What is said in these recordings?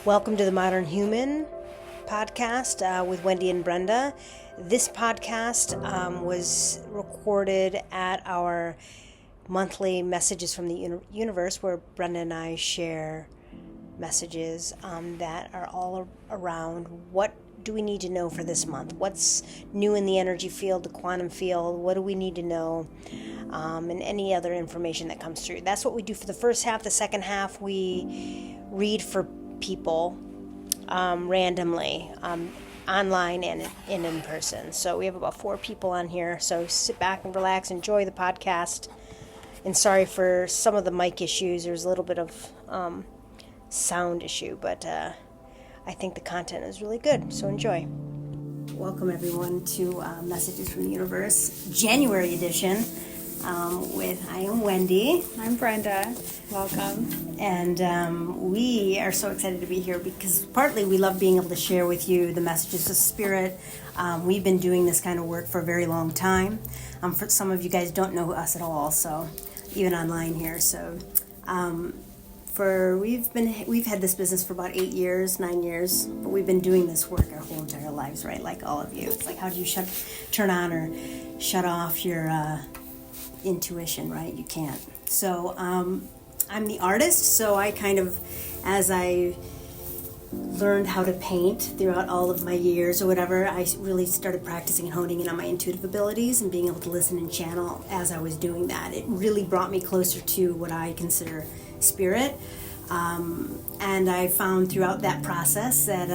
Welcome to the Modern Human podcast with Wendy and Brenda. This podcast was recorded at our monthly Messages from the Universe, where Brenda and I share messages that are all around what do we need to know for this month? What's new in the energy field, the quantum field? What do we need to know? And any other information that comes through. That's what we do for the first half. The second half, we read for people randomly, online and in person. So we have about 4 people on here. So sit back and relax, enjoy the podcast. And sorry for some of the mic issues. There's a little bit of sound issue, but I think the content is really good. So enjoy. Welcome everyone to Messages from the Universe, January edition. I am Wendy. I'm Brenda. Welcome. And we are so excited to be here because partly we love being able to share with you the messages of Spirit. We've been doing this kind of work for a very long time. For some of you guys don't know us at all, so even online here. So we've had this business for about 9 years, but we've been doing this work our whole entire lives, right? Like all of you. It's like, how do you turn on or shut off your intuition, right? You can't. So I'm the artist, so I kind of, as I learned how to paint throughout all of my years or whatever, I really started practicing and honing in on my intuitive abilities and being able to listen and channel as I was doing that. It really brought me closer to what I consider spirit. And I found throughout that process that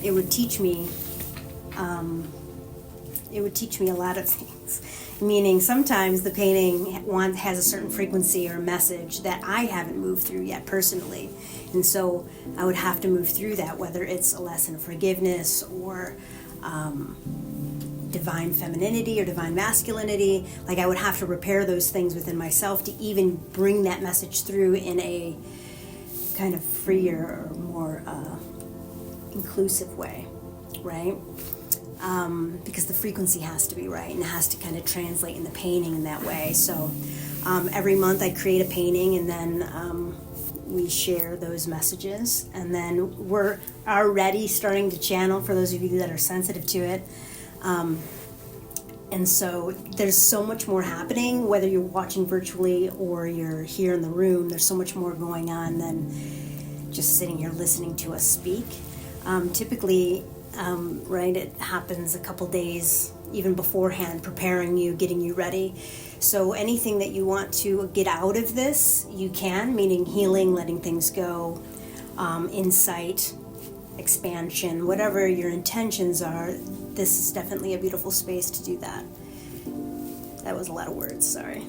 it would teach me a lot of things. Meaning sometimes the painting has a certain frequency or message that I haven't moved through yet personally. And so I would have to move through that, whether it's a lesson of forgiveness or divine femininity or divine masculinity. Like I would have to repair those things within myself to even bring that message through in a kind of freer or more inclusive way, right? Because the frequency has to be right and it has to kind of translate in the painting in that way. So every month I create a painting and then we share those messages, and then we're already starting to channel for those of you that are sensitive to it. And so there's so much more happening, whether you're watching virtually or you're here in the room. There's so much more going on than just sitting here listening to us speak. Typically, right, it happens a couple days even beforehand, preparing you, getting you ready. So anything that you want to get out of this, you can, meaning healing, letting things go, insight, expansion, whatever your intentions are, this is definitely a beautiful space to do that. That was a lot of words, sorry.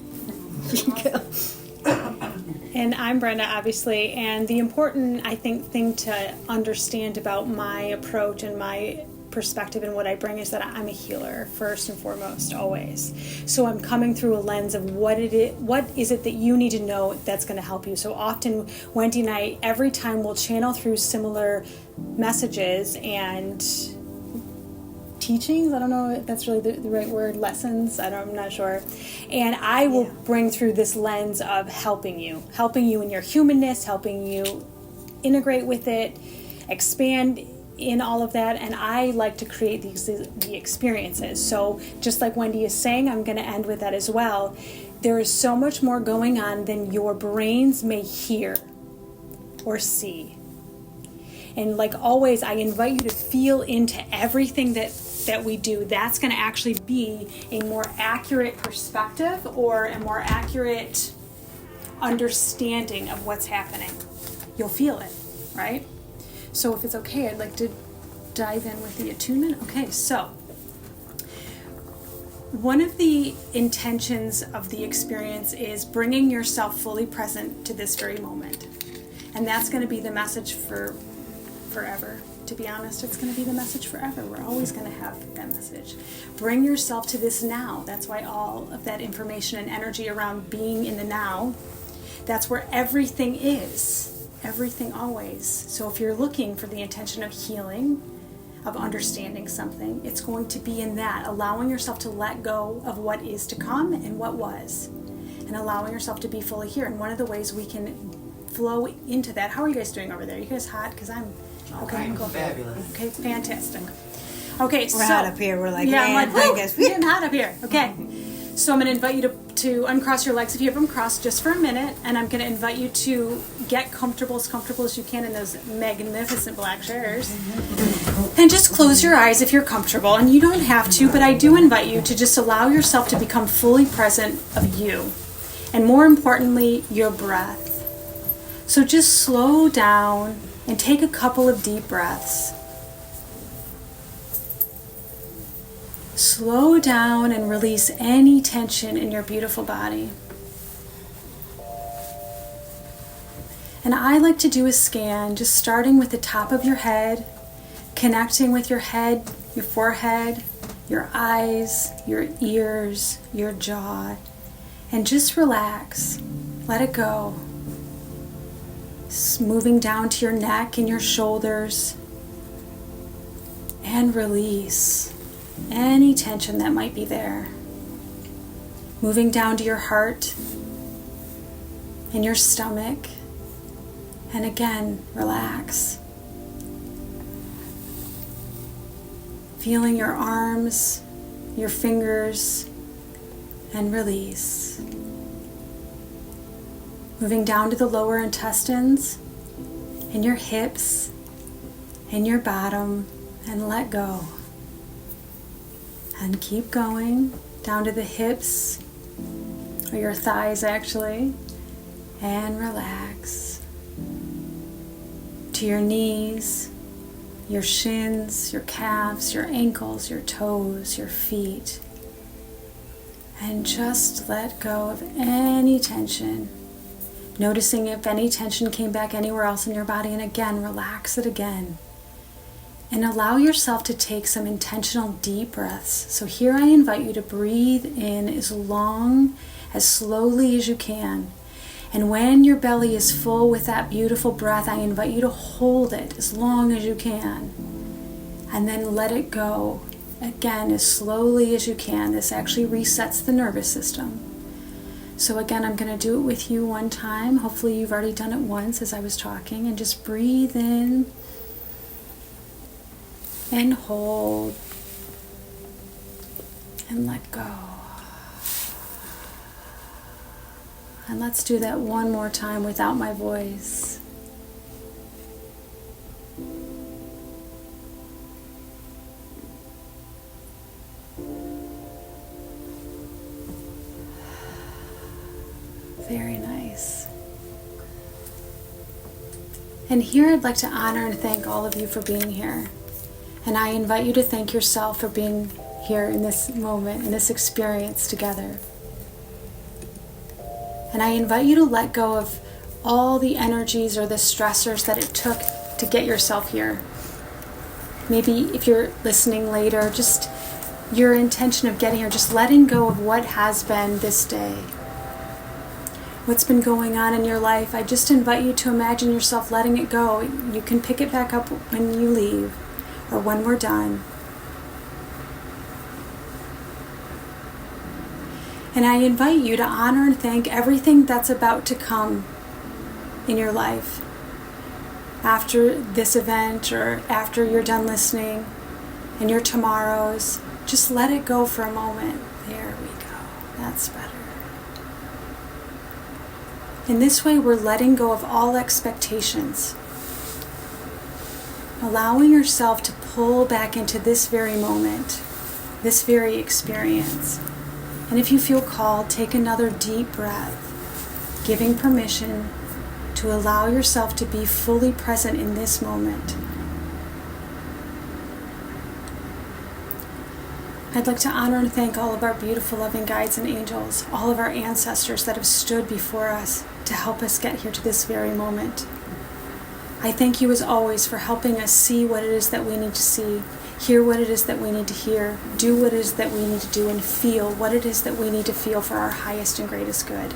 And I'm Brenda, obviously, and the important, I think, thing to understand about my approach and my perspective and what I bring is that I'm a healer, first and foremost, always. So I'm coming through a lens of what is it that you need to know that's going to help you. So often, Wendy and I, every time we'll channel through similar messages and teachings, I don't know if that's really the right word, lessons, I'm not sure. And I will bring through this lens of helping you in your humanness, helping you integrate with it, expand in all of that. And I like to create the experiences. So just like Wendy is saying, I'm going to end with that as well. There is so much more going on than your brains may hear or see. And like always, I invite you to feel into everything that we do. That's going to actually be a more accurate perspective or a more accurate understanding of what's happening. You'll feel it, right? So if it's okay, I'd like to dive in with the attunement. Okay, so one of the intentions of the experience is bringing yourself fully present to this very moment. And that's going to be the message for forever. To be honest, it's going to be the message forever. We're always going to have that message. Bring yourself to this now. That's why all of that information and energy around being in the now, that's where everything is. Everything always. So if you're looking for the intention of healing, of understanding something, it's going to be in that, allowing yourself to let go of what is to come and what was, and allowing yourself to be fully here. And one of the ways we can flow into that. How are you guys doing over there? You guys hot? Because I'm okay. I'm fabulous. Okay, fantastic. Okay, We're hot up here. We're like, yeah, man, I'm like, I woo, guess. we're getting hot up here. Okay. So I'm going to invite you to uncross your legs if you have them crossed just for a minute, and I'm going to invite you to get comfortable as you can in those magnificent black chairs. And just close your eyes if you're comfortable, and you don't have to, but I do invite you to just allow yourself to become fully present of you, and more importantly, your breath. So just slow down and take a couple of deep breaths. Slow down and release any tension in your beautiful body. And I like to do a scan, just starting with the top of your head, connecting with your head, your forehead, your eyes, your ears, your jaw, and just relax. Let it go. Moving down to your neck and your shoulders, and release any tension that might be there. Moving down to your heart and your stomach, and again, relax. Feeling your arms, your fingers, and release. Moving down to the lower intestines and your hips and your bottom, and let go. And keep going down to the hips, or your thighs actually, and relax. To your knees, your shins, your calves, your ankles, your toes, your feet. And just let go of any tension. Noticing if any tension came back anywhere else in your body, and again, relax it again. And allow yourself to take some intentional deep breaths. So here I invite you to breathe in as long, as slowly as you can. And when your belly is full with that beautiful breath, I invite you to hold it as long as you can. And then let it go again as slowly as you can. This actually resets the nervous system. So again, I'm going to do it with you one time. Hopefully you've already done it once as I was talking. And just breathe in. And hold, and let go. And let's do that one more time without my voice. Very nice. And here I'd like to honor and thank all of you for being here. And I invite you to thank yourself for being here in this moment, in this experience together. And I invite you to let go of all the energies or the stressors that it took to get yourself here. Maybe if you're listening later, just your intention of getting here, just letting go of what has been this day. What's been going on in your life, I just invite you to imagine yourself letting it go. You can pick it back up when you leave, or when we're done. And I invite you to honor and thank everything that's about to come in your life. After this event, or after you're done listening, and your tomorrows, just let it go for a moment. There we go. That's better. In this way, we're letting go of all expectations. Allowing yourself to pull back into this very moment, this very experience. And if you feel called, take another deep breath, giving permission to allow yourself to be fully present in this moment. I'd like to honor and thank all of our beautiful loving guides and angels, all of our ancestors that have stood before us to help us get here to this very moment. I thank you as always for helping us see what it is that we need to see, hear what it is that we need to hear, do what it is that we need to do, and feel what it is that we need to feel for our highest and greatest good.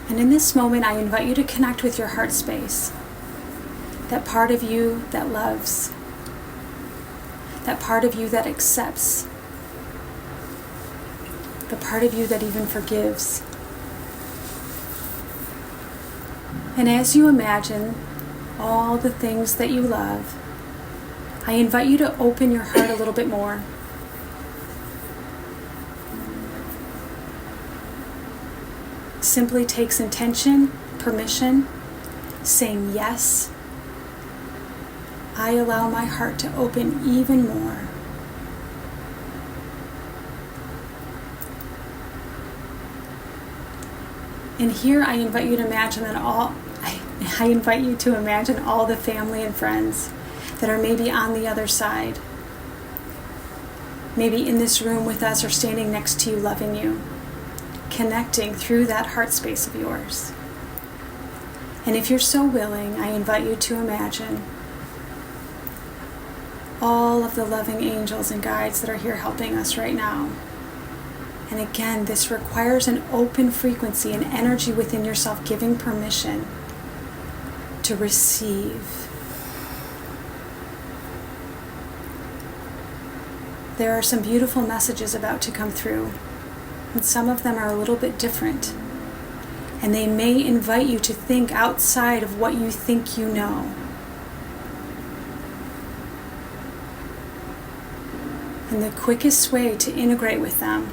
And in this moment, I invite you to connect with your heart space, that part of you that loves, that part of you that accepts, the part of you that even forgives. And as you imagine all the things that you love, I invite you to open your heart a little bit more. Simply takes intention, permission, saying yes. I allow my heart to open even more. And here I invite you to imagine I invite you to imagine all the family and friends that are maybe on the other side. Maybe in this room with us or standing next to you, loving you, connecting through that heart space of yours. And if you're so willing, I invite you to imagine all of the loving angels and guides that are here helping us right now. And again, this requires an open frequency and energy within yourself, giving permission to receive. There are some beautiful messages about to come through, and some of them are a little bit different. And they may invite you to think outside of what you think you know. And the quickest way to integrate with them,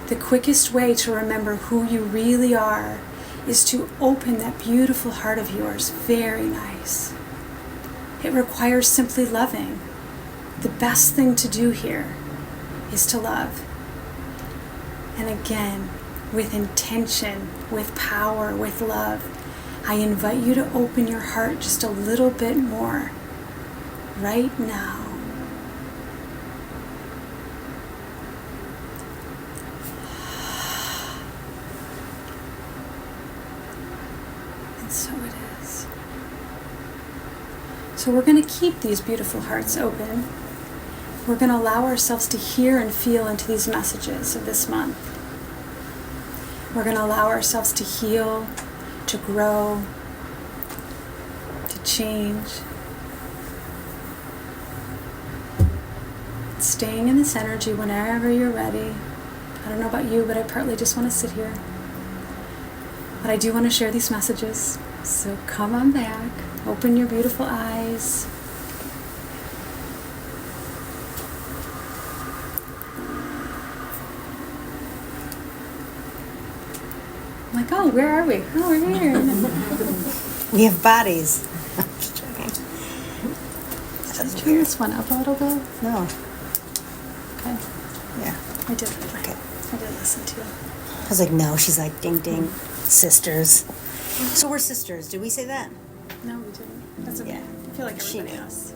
the quickest way to remember who you really are, is to open that beautiful heart of yours. Very nice. It requires simply loving. The best thing to do here is to love. And again, with intention, with power, with love, I invite you to open your heart just a little bit more right now. And so it is. So we're going to keep these beautiful hearts open. We're going to allow ourselves to hear and feel into these messages of this month. We're going to allow ourselves to heal, to grow, to change. Staying in this energy whenever you're ready. I don't know about you, but I partly just want to sit here. But I do want to share these messages. So come on back. Open your beautiful eyes. I'm like, oh, where are we? Oh, we're here. We have bodies. Let's turn this one up a little bit. No. Okay. Yeah. I did. Okay. I did listen to it. I was like, no. She's like, ding, ding. Sisters. So we're sisters. Did we say that? No, we didn't. That's okay. Yeah. I feel like She everybody knew. else.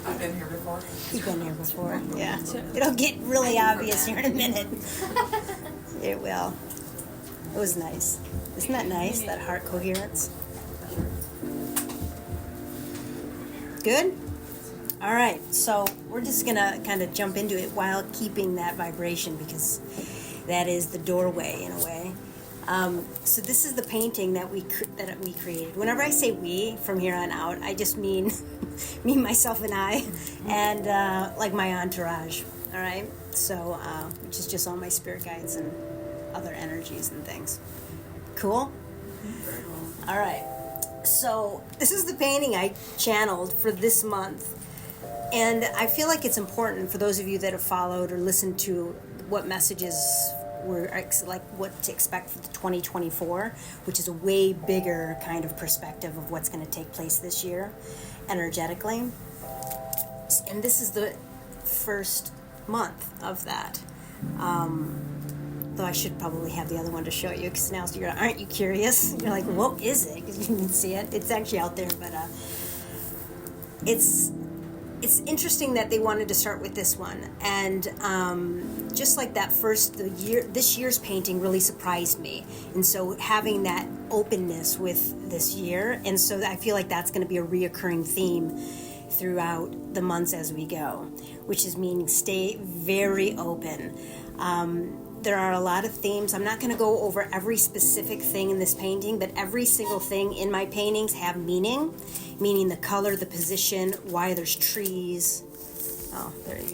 I've been here before. You've been here before. Yeah. It'll get really obvious here in a minute. It will. It was nice. Isn't that nice, that heart coherence? Good? All right, so we're just going to kind of jump into it while keeping that vibration, because that is the doorway in a way. So this is the painting that we created. Whenever I say we from here on out, I just mean me, myself, and I, and like my entourage. All right, so which is just all my spirit guides and other energies and things. Cool. All right. So this is the painting I channeled for this month, and I feel like it's important for those of you that have followed or listened to what messages were like what to expect for the 2024, which is a way bigger kind of perspective of what's going to take place this year energetically. And this is the first month of that. Though I should probably have the other one to show you, because now aren't you curious? You're like, what is it? Because you didn't see it. It's actually out there, but it's interesting that they wanted to start with this one. And just like that this year's painting really surprised me. And so having that openness with this year, and so I feel like that's going to be a reoccurring theme throughout the months as we go, which is meaning stay very open. There are a lot of themes. I'm not going to go over every specific thing in this painting, but every single thing in my paintings have meaning, meaning the color, the position, why there's trees. Oh, there you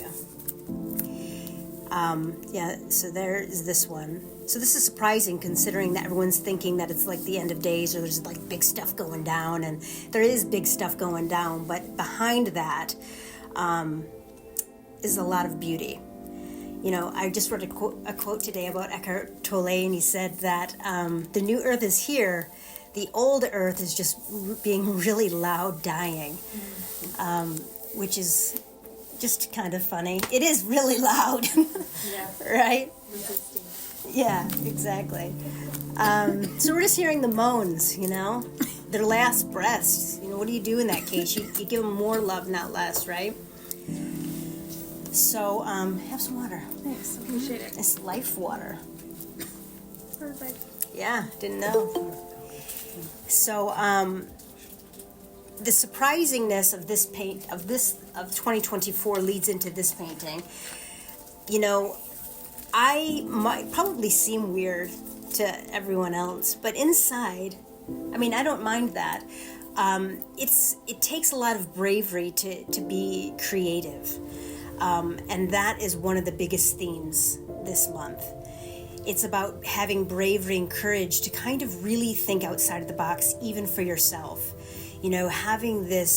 So there is this one. So this is surprising considering that everyone's thinking that it's like the end of days or there's like big stuff going down, and there is big stuff going down, but behind that is a lot of beauty. You know, I just read a quote today about Eckhart Tolle, and he said that the new earth is here, the old earth is just being really loud dying, which is just kind of funny. It is really loud, right? Resisting. Yeah, exactly. So we're just hearing the moans, you know, their last breaths. You know, what do you do in that case? You give them more love, not less, right? So have some water. Thanks, appreciate it. It's life water. Perfect. Yeah, didn't know. So the surprisingness of this of 2024 leads into this painting. You know, I might probably seem weird to everyone else, but inside, I mean, I don't mind that. It takes a lot of bravery to be creative, and that is one of the biggest themes this month. It's about having bravery and courage to kind of really think outside of the box, even for yourself. You know, having the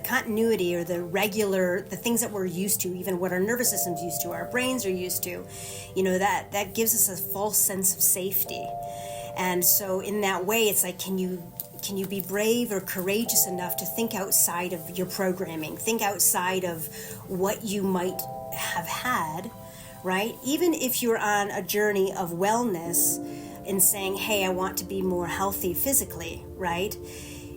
continuity or the things that we're used to, even what our nervous system's used to, our brains are used to, you know, that gives us a false sense of safety. And so in that way, it's like, can you be brave or courageous enough to think outside of your programming, think outside of what you might have had, right? Even if you're on a journey of wellness and saying, hey, I want to be more healthy physically, right?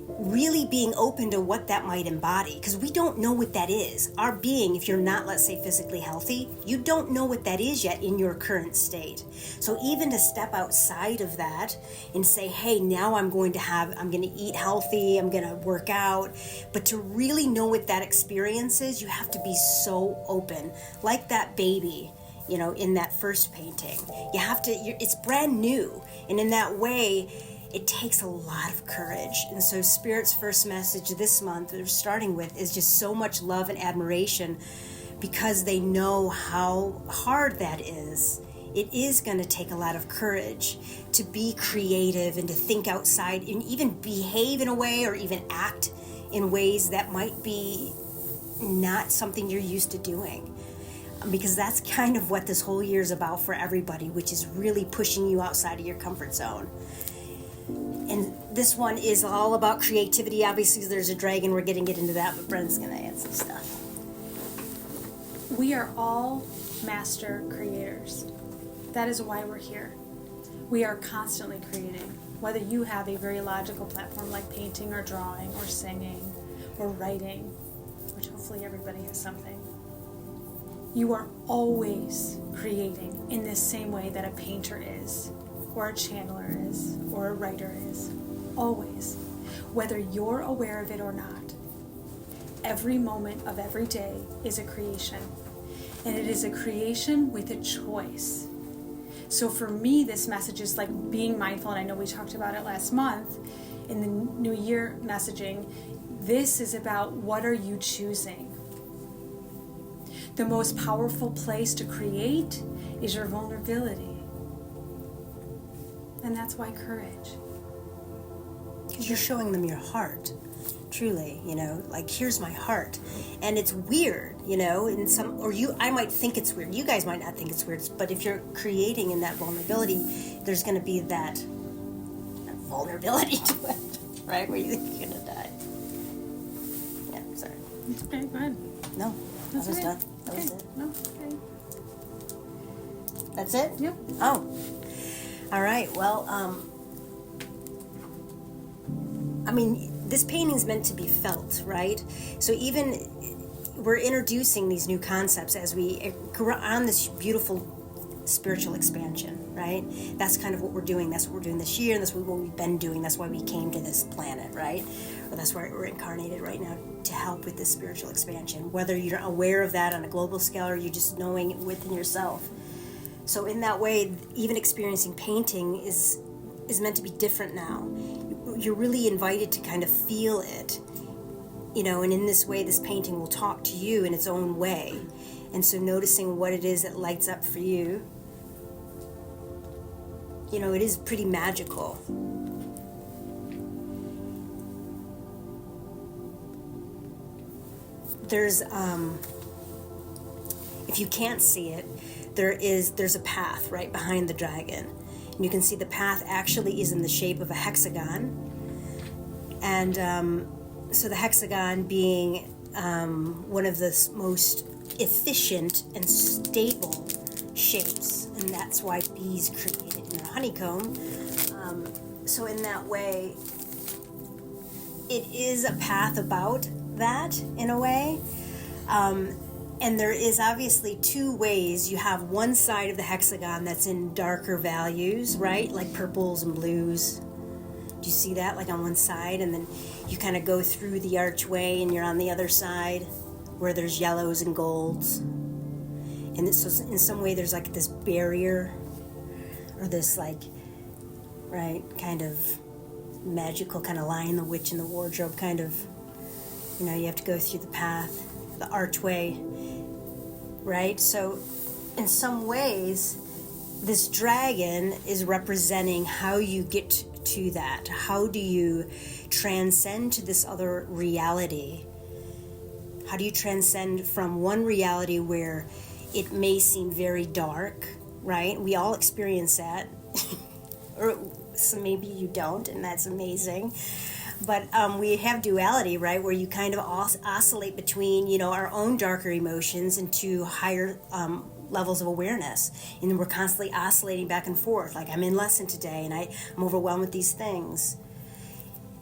Really being open to what that might embody, because we don't know what that is. Our being, if you're not, let's say, physically healthy, you don't know what that is yet in your current state. So even to step outside of that and say, hey, now I'm going to eat healthy, I'm going to work out, but to really know what that experience is, you have to be so open, like that baby, you know, in that first painting. It's brand new, and in that way, it takes a lot of courage. And so Spirit's first message this month, we're starting with, is just so much love and admiration, because they know how hard that is. It is going to take a lot of courage to be creative and to think outside and even behave in a way or even act in ways that might be not something you're used to doing. Because that's kind of what this whole year is about for everybody, which is really pushing you outside of your comfort zone. And this one is all about creativity. Obviously, there's a dragon. We're going to get into that, but Brenda's going to add some stuff. We are all master creators. That is why we're here. We are constantly creating. Whether you have a very logical platform like painting or drawing or singing or writing, which hopefully everybody has something, you are always creating in the same way that a painter is, or a channeler is, or a writer is. Always. Whether you're aware of it or not. Every moment of every day is a creation. And it is a creation with a choice. So for me, this message is like being mindful, and I know we talked about it last month in the New Year messaging. This is about, what are you choosing? The most powerful place to create is your vulnerability. And that's why courage. Because you're showing them your heart, truly, you know, like, here's my heart. And it's weird, you know, I might think it's weird. You guys might not think it's weird, but if you're creating in that vulnerability, there's going to be that vulnerability to it, right? Where you think you're going to die. Yeah, sorry. It's okay, go ahead. No, That's that was okay. done. That was Okay. it. No, okay. That's it? Yep. Oh. All right. Well, I mean, this painting's meant to be felt, right? So even we're introducing these new concepts as we go on this beautiful spiritual expansion, right? That's kind of what we're doing. That's what we're doing this year, and that's what we've been doing. That's why we came to this planet, right? Or that's why we're incarnated right now, to help with this spiritual expansion. Whether you're aware of that on a global scale or you're just knowing it within yourself. So in that way, even experiencing painting is meant to be different now. You're really invited to kind of feel it, you know, and in this way, this painting will talk to you in its own way. And so noticing what it is that lights up for you, it is pretty magical. There's, if you can't see it, there's a path right behind the dragon. And you can see the path actually is in the shape of a hexagon. And so the hexagon being one of the most efficient and stable shapes. And that's why bees create it in a honeycomb. So in that way, it is a path about that in a way. And there is obviously two ways. You have one side of the hexagon that's in darker values, right? Like purples and blues. Do you see that? Like on one side, and then you kind of go through the archway and you're on the other side where there's yellows and golds. And so in some way there's like this barrier or this like, right, kind of magical kind of Lion, the Witch, and the Wardrobe kind of, you have to go through the path, the archway, right? So in some ways, this dragon is representing how you get to that. How do you transcend to this other reality? How do you transcend from one reality where it may seem very dark, right? We all experience that. Or so maybe you don't, and that's amazing. But we have duality, right, where you kind of oscillate between, our own darker emotions into higher levels of awareness. And we're constantly oscillating back and forth. Like, I'm in lesson today, and I'm overwhelmed with these things.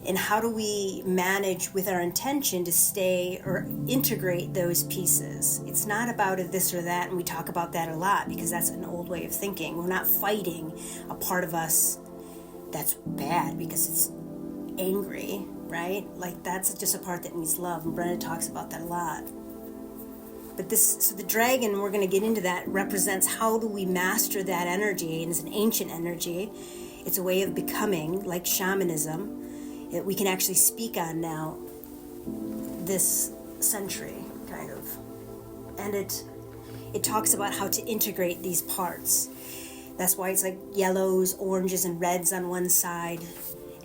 And how do we manage with our intention to stay or integrate those pieces? It's not about a this or that, and we talk about that a lot because that's an old way of thinking. We're not fighting a part of us that's bad because it's angry, right? Like, that's just a part that needs love, and Brenda talks about that a lot. But so the dragon, we're going to get into that, represents how do we master that energy, and it's an ancient energy. It's a way of becoming, like shamanism, that we can actually speak on now this century, kind of. And it talks about how to integrate these parts. That's why it's like yellows, oranges, and reds on one side,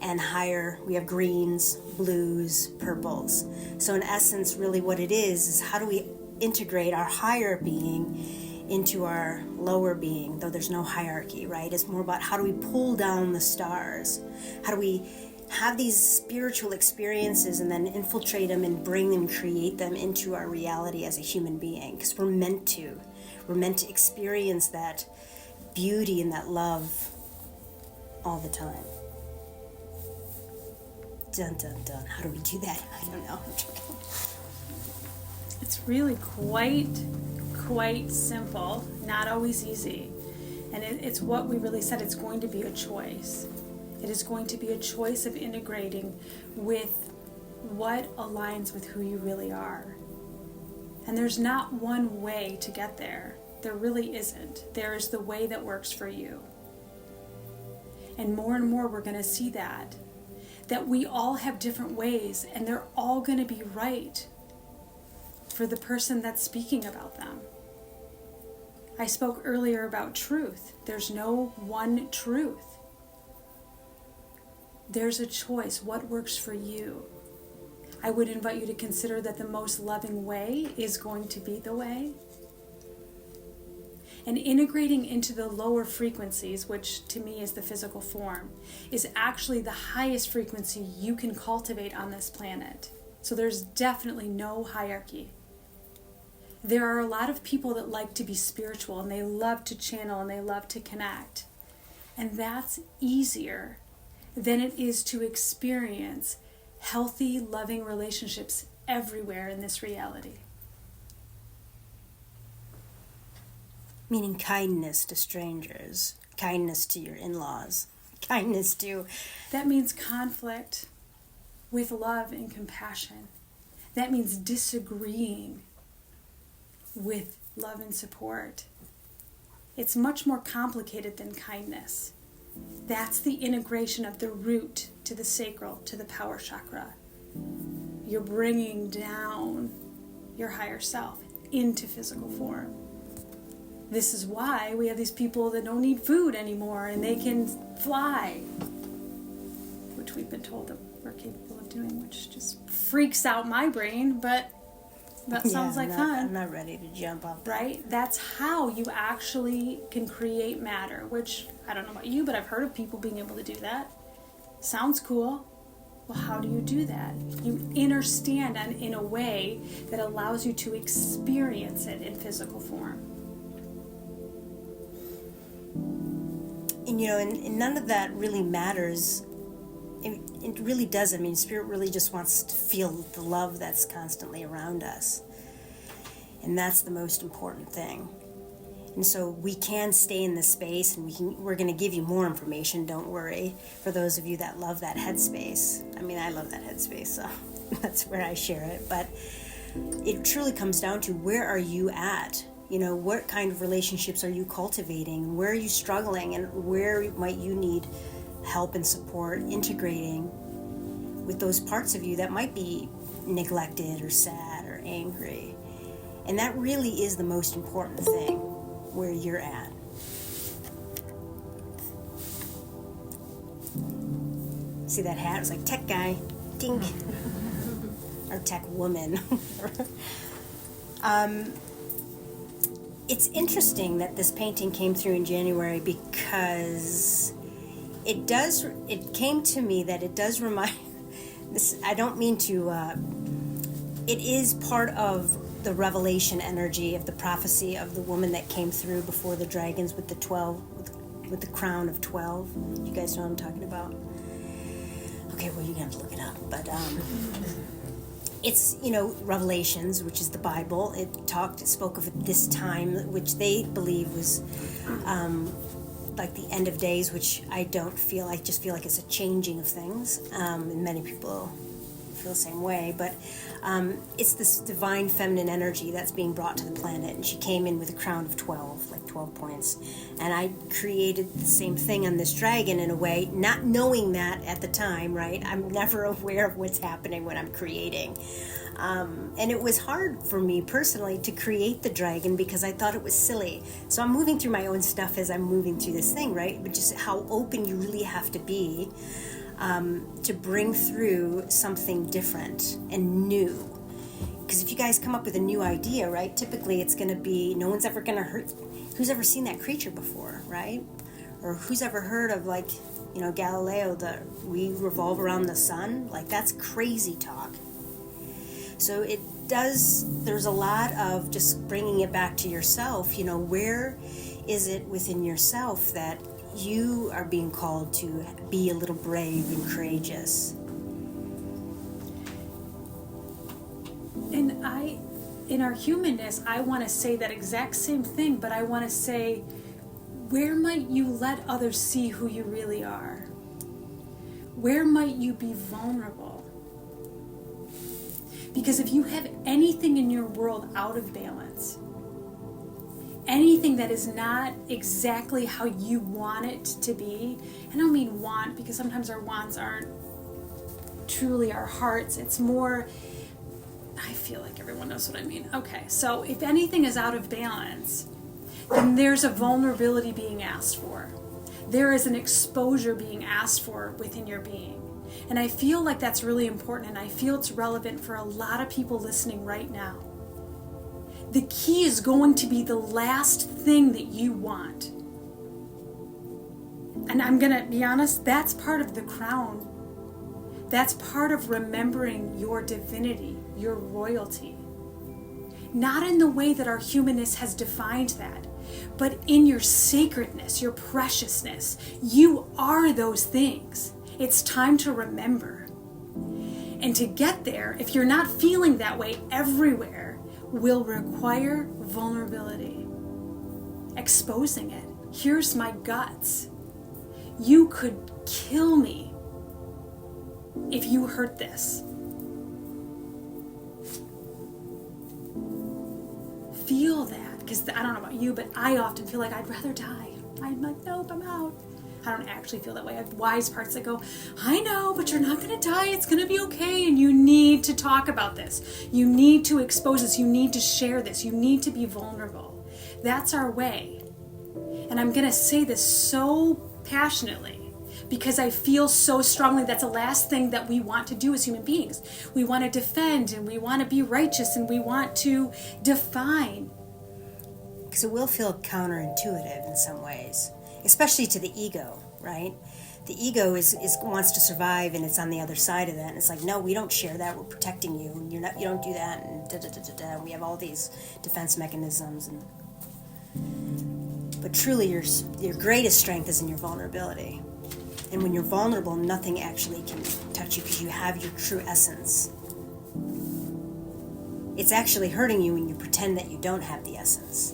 and higher we have greens, blues, purples. So in essence, really what it is how do we integrate our higher being into our lower being, though there's no hierarchy, right? It's more about how do we pull down the stars? How do we have these spiritual experiences and then infiltrate them and bring them, create them into our reality as a human being? Because we're meant to experience that beauty and that love all the time. Dun, dun, dun. How do we do that? I don't know. It's really quite simple, not always easy. And it's what we really said, it's going to be a choice. It is going to be a choice of integrating with what aligns with who you really are. And there's not one way to get there. There really isn't. There is the way that works for you. And more we're going to see that we all have different ways, and they're all going to be right for the person that's speaking about them. I spoke earlier about truth. There's no one truth. There's a choice. What works for you? I would invite you to consider that the most loving way is going to be the way. And integrating into the lower frequencies, which to me is the physical form, is actually the highest frequency you can cultivate on this planet. So there's definitely no hierarchy. There are a lot of people that like to be spiritual, and they love to channel, and they love to connect. And that's easier than it is to experience healthy, loving relationships everywhere in this reality. Meaning kindness to strangers, kindness to your in-laws, kindness to... That means conflict with love and compassion. That means disagreeing with love and support. It's much more complicated than kindness. That's the integration of the root to the sacral, to the power chakra. You're bringing down your higher self. into physical form. This is why we have these people that don't need food anymore and they can fly, which we've been told that we're capable of doing, which just freaks out my brain, but that sounds like fun. I'm not ready to jump off. Right? That's how you actually can create matter, which I don't know about you, but I've heard of people being able to do that. Sounds cool. Well, how do you do that? You understand in a way that allows you to experience it in physical form. And and none of that really matters. It really doesn't. I mean, Spirit really just wants to feel the love that's constantly around us. And that's the most important thing. And so we can stay in this space, and we're going to give you more information, don't worry, for those of you that love that headspace. I mean, I love that headspace, so that's where I share it. But it truly comes down to, where are you at? What kind of relationships are you cultivating? Where are you struggling? And where might you need help and support integrating with those parts of you that might be neglected or sad or angry? And that really is the most important thing, where you're at. See that hat? It was like tech guy. Ding. Or tech woman. It's interesting that this painting came through in January, because it came to me that it does remind this. I don't mean to it is part of the revelation energy of the prophecy of the woman that came through before the dragons with the 12, with the crown of 12. You guys know what I'm talking about? Okay, well, you're gonna have to look it up, but it's, Revelations, which is the Bible. It spoke of this time, which they believe was like the end of days, which I don't feel. I just feel like it's a changing of things, and many people feel the same way. But it's this divine feminine energy that's being brought to the planet, and she came in with a crown of 12, like 12 points. And I created the same thing on this dragon in a way, not knowing that at the time, right? I'm never aware of what's happening when I'm creating. And it was hard for me personally to create the dragon, because I thought it was silly. So I'm moving through my own stuff as I'm moving through this thing, right? But just how open you really have to be to bring through something different and new. Because if you guys come up with a new idea, right, typically it's going to be, no one's ever going to hurt. Who's ever seen that creature before, right? Or who's ever heard of, like, Galileo, we revolve around the sun? Like, that's crazy talk. So there's a lot of just bringing it back to yourself. Where is it within yourself that you are being called to be a little brave and courageous? And in our humanness, I want to say that exact same thing, but I want to say, where might you let others see who you really are? Where might you be vulnerable? Because if you have anything in your world out of balance, anything that is not exactly how you want it to be, I don't mean want, because sometimes our wants aren't truly our hearts. It's more, I feel like everyone knows what I mean. Okay, so if anything is out of balance, then there's a vulnerability being asked for. There is an exposure being asked for within your being. And I feel like that's really important, and I feel it's relevant for a lot of people listening right now. The key is going to be the last thing that you want. And I'm going to be honest, that's part of the crown. That's part of remembering your divinity, your royalty. Not in the way that our humanness has defined that, but in your sacredness, your preciousness. You are those things. It's time to remember. And to get there, if you're not feeling that way everywhere, will require vulnerability. Exposing it. Here's my guts. You could kill me if you hurt this. Feel that, because I don't know about you, but I often feel like I'd rather die. I'm like, nope, I'm out. I don't actually feel that way. I have wise parts that go, I know, but you're not going to die. It's going to be okay. And you need to talk about this. You need to expose this. You need to share this. You need to be vulnerable. That's our way. And I'm going to say this so passionately because I feel so strongly that's the last thing that we want to do as human beings. We want to defend and we want to be righteous and we want to define. Because it will feel counterintuitive in some ways, especially to the ego, right? The ego is wants to survive, and it's on the other side of that. And it's like, no, we don't share that. We're protecting you, and you don't do that. And and we have all these defense mechanisms. But truly, your greatest strength is in your vulnerability. And when you're vulnerable, nothing actually can touch you because you have your true essence. It's actually hurting you when you pretend that you don't have the essence.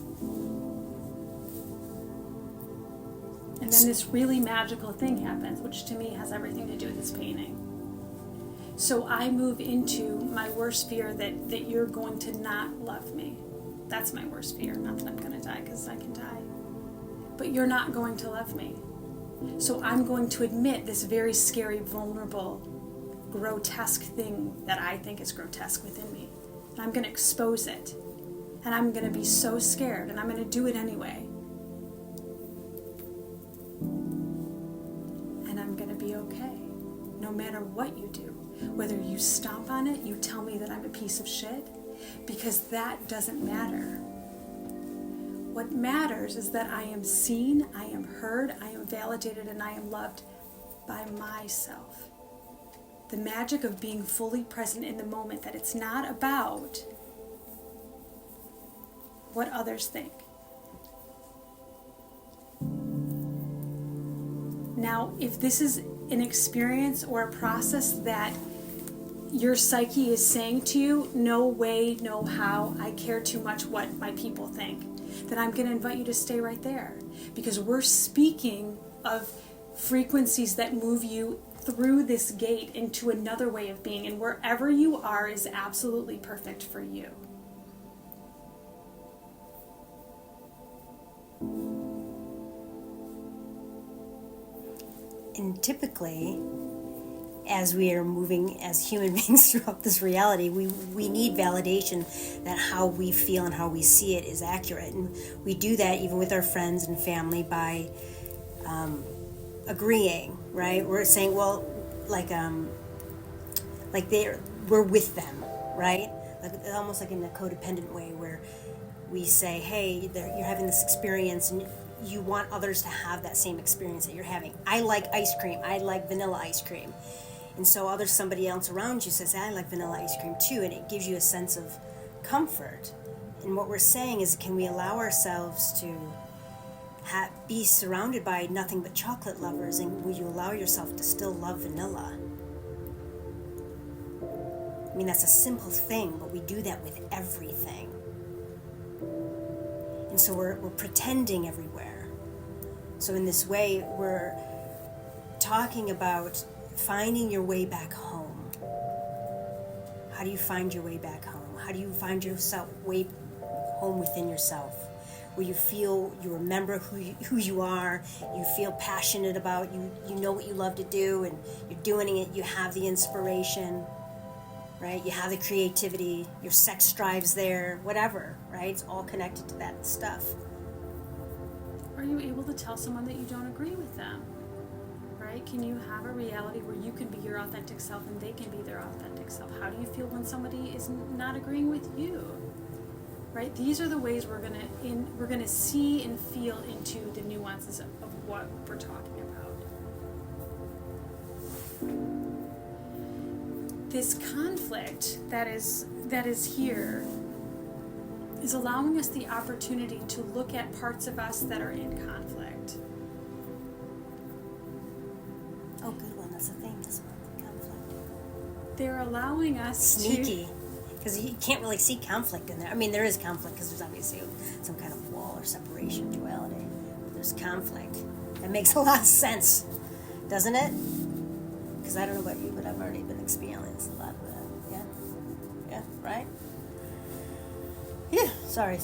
And then this really magical thing happens, which to me has everything to do with this painting. So I move into my worst fear that you're going to not love me. That's my worst fear. Not that I'm going to die, because I can die. But you're not going to love me. So I'm going to admit this very scary, vulnerable, grotesque thing that I think is grotesque within me. And I'm going to expose it. And I'm going to be so scared, and I'm going to do it anyway. And I'm going to be okay, no matter what you do. Whether you stomp on it, you tell me that I'm a piece of shit, because that doesn't matter. What matters is that I am seen, I am heard, I am validated, and I am loved by myself. The magic of being fully present in the moment, that it's not about what others think. Now, if this is an experience or a process that your psyche is saying to you, no way, no how, I care too much what my people think, then I'm going to invite you to stay right there. Because we're speaking of frequencies that move you through this gate into another way of being. And wherever you are is absolutely perfect for you. And typically, as we are moving as human beings throughout this reality, we need validation that how we feel and how we see it is accurate. And we do that even with our friends and family by agreeing, right? We're saying, well, we're with them, right? Like, almost like in a codependent way where we say, hey, you're having this experience and you want others to have that same experience that you're having. I like ice cream. I like vanilla ice cream. And so somebody else around you says, I like vanilla ice cream too, and it gives you a sense of comfort. And what we're saying is, can we allow ourselves to be surrounded by nothing but chocolate lovers, and will you allow yourself to still love vanilla? I mean, that's a simple thing, but we do that with everything. And so we're pretending everywhere. So in this way, we're talking about finding your way back home. How do you find your way back home? How do you find yourself way home within yourself? Where you feel, you remember who you are, you feel passionate about, you know what you love to do, and you're doing it, you have the inspiration, right? You have the creativity, your sex drive's there, whatever, right? It's all connected to that stuff. Are you able to tell someone that you don't agree with them? Right? Can you have a reality where you can be your authentic self and they can be their authentic self? How do you feel when somebody is not agreeing with you? Right? These are the ways we're gonna see and feel into the nuances of what we're talking about. This conflict that is here is allowing us the opportunity to look at parts of us that are in conflict. Oh, good one. That's a thing. This one, conflict. They're allowing us Sneaky. Because you can't really see conflict in there. I mean, there is conflict because there's obviously some kind of wall or separation, duality. But there's conflict. That makes a lot of sense, doesn't it? Because I don't know about you, but I've already been experiencing a lot of that. Yeah? Yeah, right? Yeah, sorry.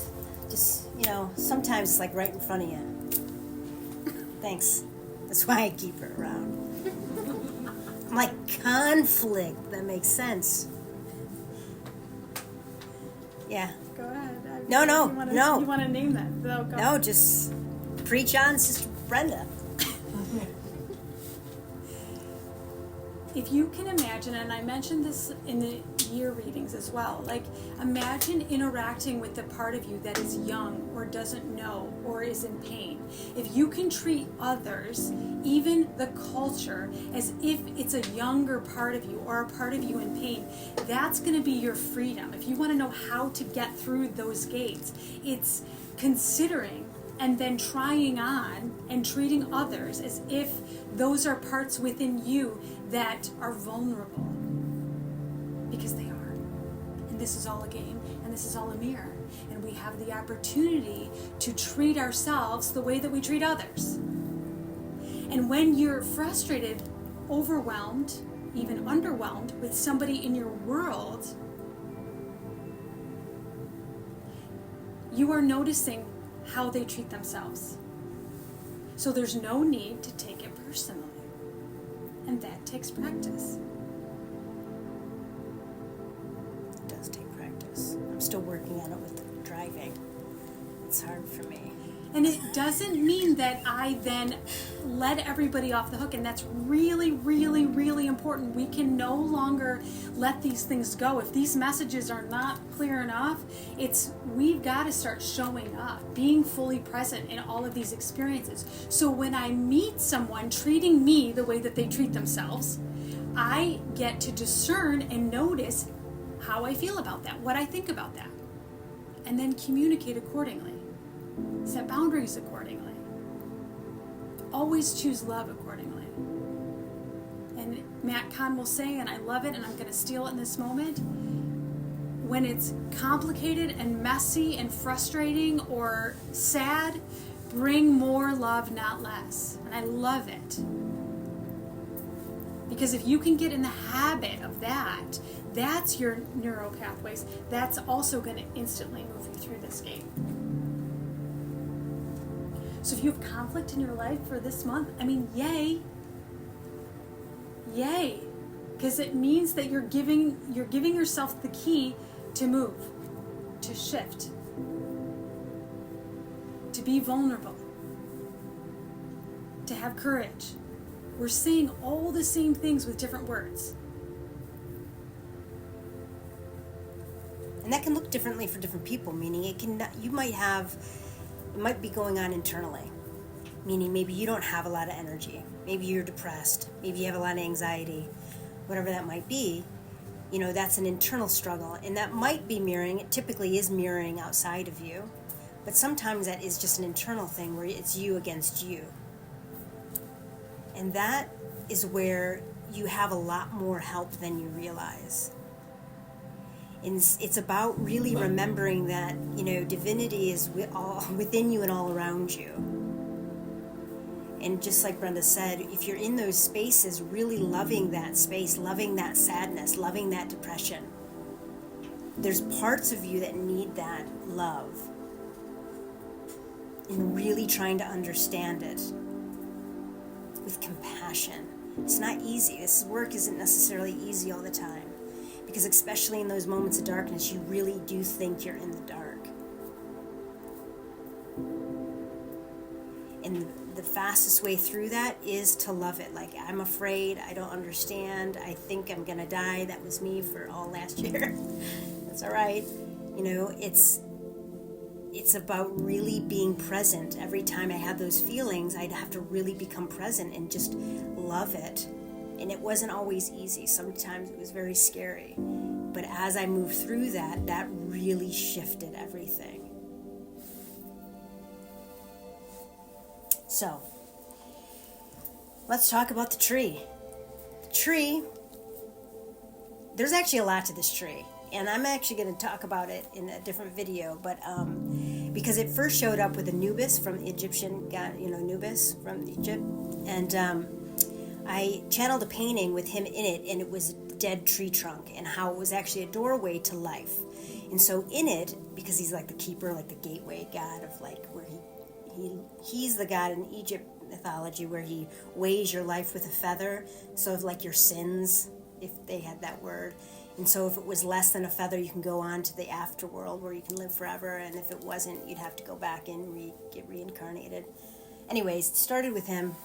Just, sometimes it's like right in front of you. Thanks. That's why I keep her around. I'm like, conflict. That makes sense. Yeah. Go ahead. No. You want to name that? No, just preach on, Sister Brenda. If you can imagine, and I mentioned this in the year readings as well, like imagine interacting with the part of you that is young or doesn't know or is in pain. If you can treat others, even the culture, as if it's a younger part of you or a part of you in pain, that's going to be your freedom. If you want to know how to get through those gates, it's considering and then trying on and treating others as if those are parts within you that are vulnerable, because they are. And this is all a game, and this is all a mirror. And we have the opportunity to treat ourselves the way that we treat others. And when you're frustrated, overwhelmed, even underwhelmed with somebody in your world, you are noticing how they treat themselves. So there's no need to take it personally. And that takes practice. It does take practice. I'm still working on it with driving. It's hard for me. And it doesn't mean that I then let everybody off the hook, and that's really, really, really important. We can no longer let these things go. If these messages are not clear enough, we've got to start showing up, being fully present in all of these experiences. So when I meet someone treating me the way that they treat themselves, I get to discern and notice how I feel about that, what I think about that, and then communicate accordingly. Set boundaries accordingly. Always choose love accordingly. And Matt Kahn will say, and I love it, and I'm going to steal it in this moment, when it's complicated and messy and frustrating or sad, bring more love, not less. And I love it. Because if you can get in the habit of that, that's your neural pathways. That's also going to instantly move you through this gate. So if you have conflict in your life for this month, yay. Yay. Because it means that you're giving yourself the key to move, to shift, to be vulnerable, to have courage. We're saying all the same things with different words. And that can look differently for different people, meaning it might be going on internally, meaning maybe you don't have a lot of energy, maybe you're depressed, maybe you have a lot of anxiety, whatever that might be. That's an internal struggle, and that might be mirroring. It typically is mirroring outside of you, but sometimes that is just an internal thing where it's you against you. And that is where you have a lot more help than you realize. And it's about really remembering that, divinity is within you and all around you. And just like Brenda said, if you're in those spaces, really loving that space, loving that sadness, loving that depression, there's parts of you that need that love. And really trying to understand it with compassion. It's not easy. This work isn't necessarily easy all the time. Because especially in those moments of darkness, you really do think you're in the dark. And the fastest way through that is to love it. Like, I'm afraid, I don't understand, I think I'm gonna die. That was me for all last year. That's all right. It's about really being present. Every time I had those feelings, I'd have to really become present and just love it. And it wasn't always easy. Sometimes it was very scary. But as I moved through that really shifted everything. So, let's talk about the tree. The tree, there's actually a lot to this tree. And I'm actually going to talk about it in a different video. But because it first showed up with Anubis from the Egyptian god, Anubis from Egypt. And I channeled a painting with him in it, and it was a dead tree trunk, and how it was actually a doorway to life. And so in it, because he's like the keeper, like the gateway god of like where he's the god in Egypt, mythology where he weighs your life with a feather, so like your sins, if they had that word. And so if it was less than a feather, you can go on to the afterworld where you can live forever, and if it wasn't, you'd have to go back and get reincarnated. Anyways, it started with him.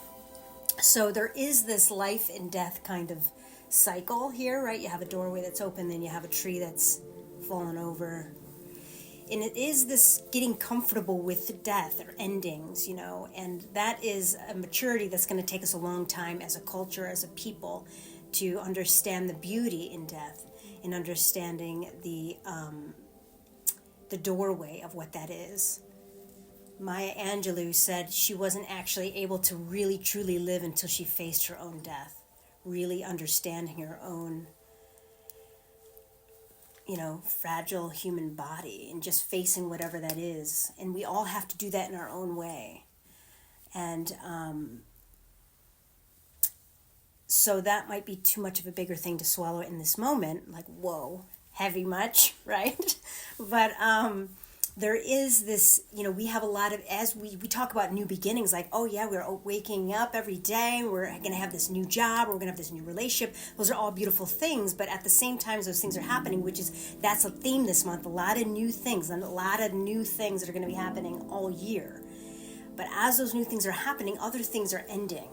So there is this life and death kind of cycle here, right? You have a doorway that's open, then you have a tree that's fallen over. And it is this getting comfortable with death or endings, you know, and that is a maturity that's going to take us a long time as a culture, as a people, to understand the beauty in death and understanding the doorway of what that is. Maya Angelou said she wasn't actually able to really truly live until she faced her own death, really understanding her own, you know, fragile human body and just facing whatever that is. And we all have to do that in our own way. And so that might be too much of a bigger thing to swallow in this moment, like, whoa, heavy much, right? But there is this, you know, we have a lot of, as we talk about new beginnings, like, oh yeah, we're waking up every day, we're going to have this new job, we're going to have this new relationship. Those are all beautiful things, but at the same time, those things are happening, that's a theme this month, a lot of new things, and a lot of new things that are going to be happening all year. But as those new things are happening, other things are ending.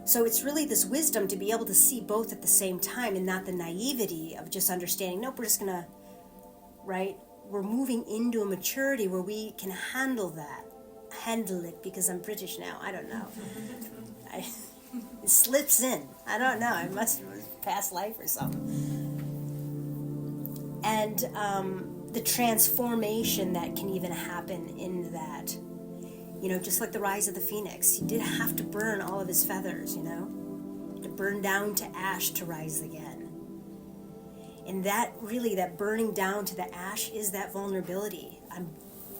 So it's really this wisdom to be able to see both at the same time, and not the naivety of just understanding, nope, we're just going to, right? We're moving into a maturity where we can handle it, because I'm British now. I don't know. It slips in. I don't know. I must have past life or something. And the transformation that can even happen in that. You know, just like the rise of the phoenix. He did have to burn all of his feathers, you know, to burn down to ash to rise again. And that burning down to the ash is that vulnerability. I'm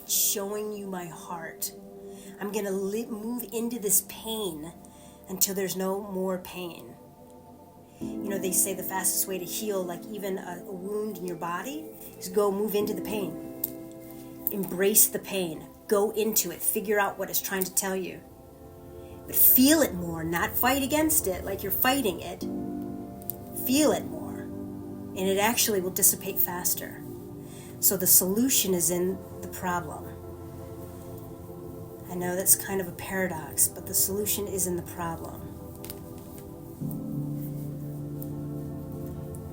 showing you my heart. I'm going to move into this pain until there's no more pain. You know, they say the fastest way to heal, like even a wound in your body, is go move into the pain. Embrace the pain. Go into it. Figure out what it's trying to tell you. But feel it more, not fight against it like you're fighting it. Feel it more. And it actually will dissipate faster. So the solution is in the problem. I know that's kind of a paradox, but the solution is in the problem.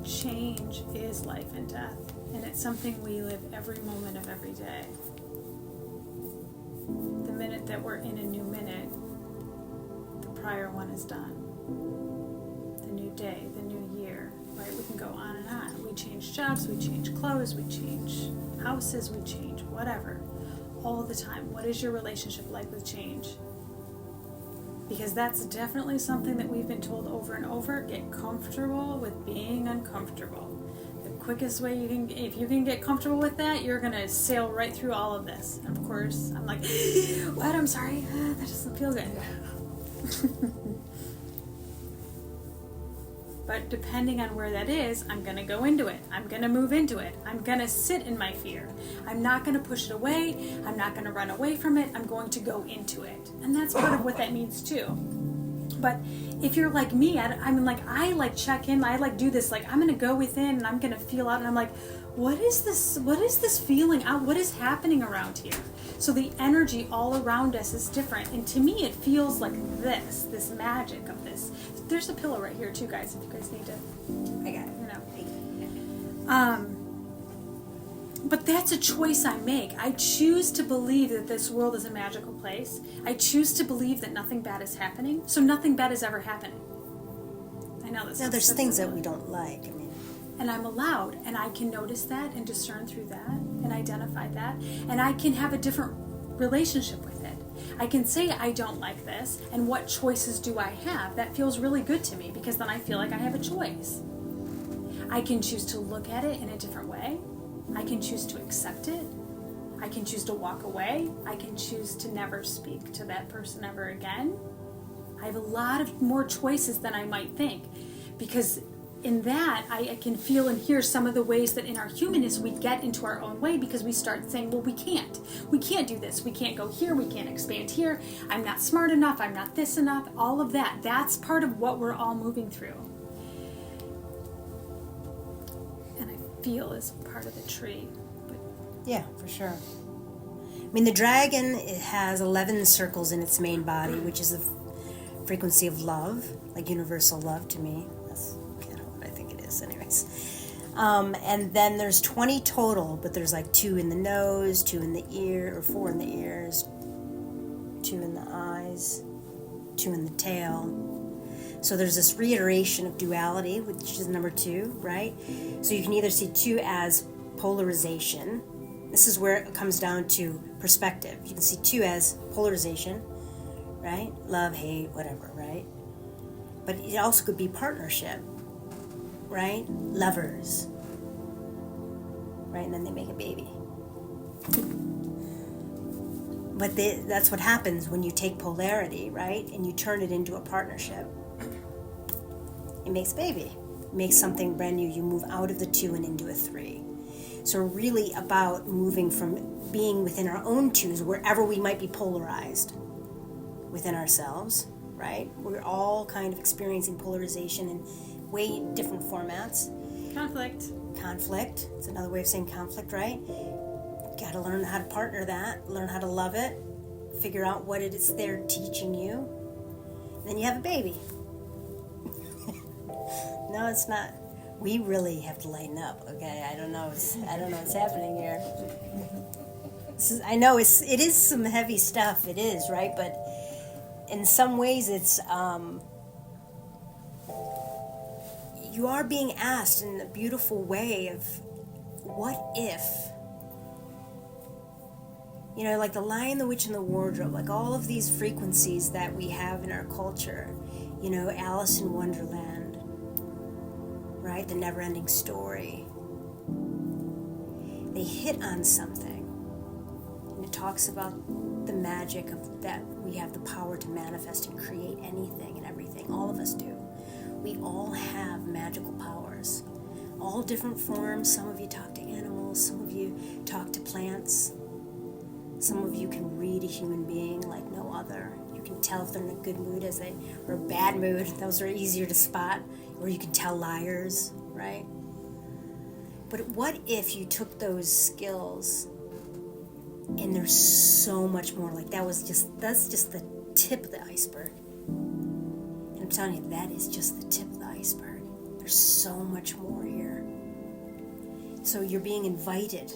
Change is life and death, and it's something we live every moment of every day. The minute that we're in a new minute, the prior one is done. The new day, the new year, right? We can go on and on. We change jobs, we change clothes, we change houses, we change whatever. All the time. What is your relationship like with change? Because that's definitely something that we've been told over and over. Get comfortable with being uncomfortable. The quickest way if you can get comfortable with that, you're going to sail right through all of this. And of course, I'm like, what? I'm sorry. That doesn't feel good. But depending on where that is, I'm going to go into it. I'm going to move into it. I'm going to sit in my fear. I'm not going to push it away. I'm not going to run away from it. I'm going to go into it. And that's part of what that means too. But if you're like me, I check in. I do this. I'm going to go within and I'm going to feel out. And I'm like, what is this? What is this feeling out? What is happening around here? So the energy all around us is different. And to me, it feels like this magic of this. There's a pillow right here too, guys, if you guys need to. I got it. You know. But that's a choice I make. I choose to believe that this world is a magical place. I choose to believe that nothing bad is happening. So nothing bad is ever happening. I know this. Now, there's things that we don't like. And I'm allowed, and I can notice that and discern through that and identify that, and I can have a different relationship with it. I can say I don't like this, and what choices do I have? That feels really good to me because then I feel like I have a choice. I can choose to look at it in a different way. I can choose to accept it. I can choose to walk away. I can choose to never speak to that person ever again. I have a lot of more choices than I might think because in that, I can feel and hear some of the ways that in our humanness we get into our own way because we start saying, well, we can't do this, we can't go here, we can't expand here, I'm not smart enough, I'm not this enough, all of that. That's part of what we're all moving through. And I feel as part of the tree. But yeah, for sure. I mean, the dragon, it has 11 circles in its main body, which is the frequency of love, like universal love to me. That's kind of what I think it is, anyways. And then there's 20 total, but there's like 2 in the nose, 2 in the ear, or 4 in the ears, 2 in the eyes, 2 in the tail. So there's this reiteration of duality, which is number 2, right? So you can either see 2 as polarization. This is where it comes down to perspective. You can see 2 as polarization, right? Love, hate, whatever, right? But it also could be partnership, right? Lovers, right? And then they make a baby. But that's what happens when you take polarity, right? And you turn it into a partnership. It makes a baby. It makes something brand new. You move out of the 2 and into a 3. So really about moving from being within our own 2s, wherever we might be polarized within ourselves, right? We're all kind of experiencing polarization in way different formats. Conflict. It's another way of saying conflict, right? Got to learn how to partner that, learn how to love it, figure out what it is they're teaching you. And then you have a baby. No, it's not. We really have to lighten up, okay? I don't know what's happening here. I know it is some heavy stuff. It is, right? But in some ways, it's you are being asked in a beautiful way of what if, you know, like the Lion, the Witch, and the Wardrobe, like all of these frequencies that we have in our culture, you know, Alice in Wonderland, right? The never-ending story. They hit on something, and it talks about the magic of that we have the power to manifest and create anything and everything. All of us do. We all have magical powers, all different forms. Some of you talk to animals, some of you talk to plants, some of you can read a human being like no other. You can tell if they're in a good mood or a bad mood. Those are easier to spot. Or you can tell liars, right? But what if you took those skills and there's so much more? Like that's just the tip of the iceberg. And I'm telling you, that is just the tip of the iceberg. There's so much more here. So you're being invited.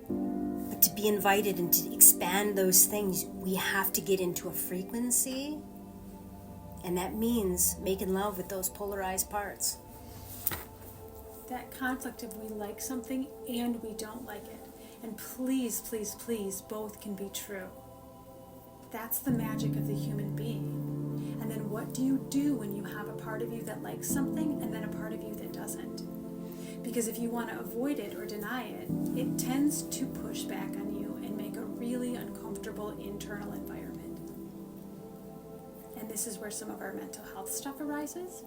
But to be invited and to expand those things, we have to get into a frequency. And that means making love with those polarized parts. that conflict of we like something and we don't like it. And please, please, please, both can be true. That's the magic of the human being. And then what do you do when you have a part of you that likes something and then a part of you that doesn't? Because if you want to avoid it or deny it, it tends to push back on you and make a really uncomfortable internal environment. And this is where some of our mental health stuff arises.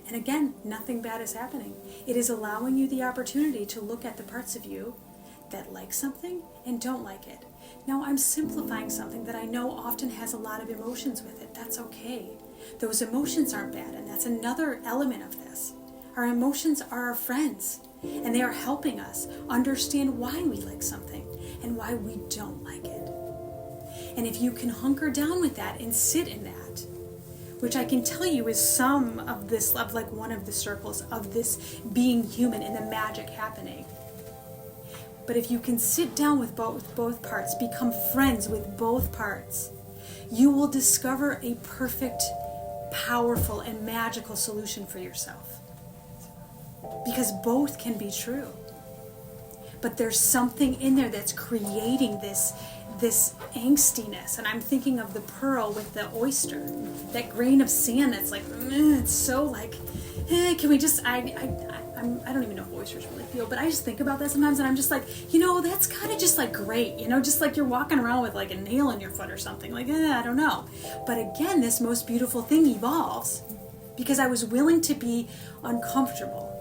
And again, nothing bad is happening. It is allowing you the opportunity to look at the parts of you that like something and don't like it. Now, I'm simplifying something that I know often has a lot of emotions with it. That's okay. Those emotions aren't bad, and that's another element of this. Our emotions are our friends, and they are helping us understand why we like something and why we don't like it. And if you can hunker down with that and sit in that, which I can tell you is some of this, of like one of the circles of this being human and the magic happening. But if you can sit down with both parts, become friends with both parts, you will discover a perfect, powerful, and magical solution for yourself. Because both can be true. But there's something in there that's creating this angstiness. And I'm thinking of the pearl with the oyster, that grain of sand that's like, it's so like, can we just, I don't even know if oysters really feel, but I just think about that sometimes and I'm just like, that's kind of just like great, just like you're walking around with like a nail in your foot or something, like, I don't know. But again, this most beautiful thing evolves because I was willing to be uncomfortable.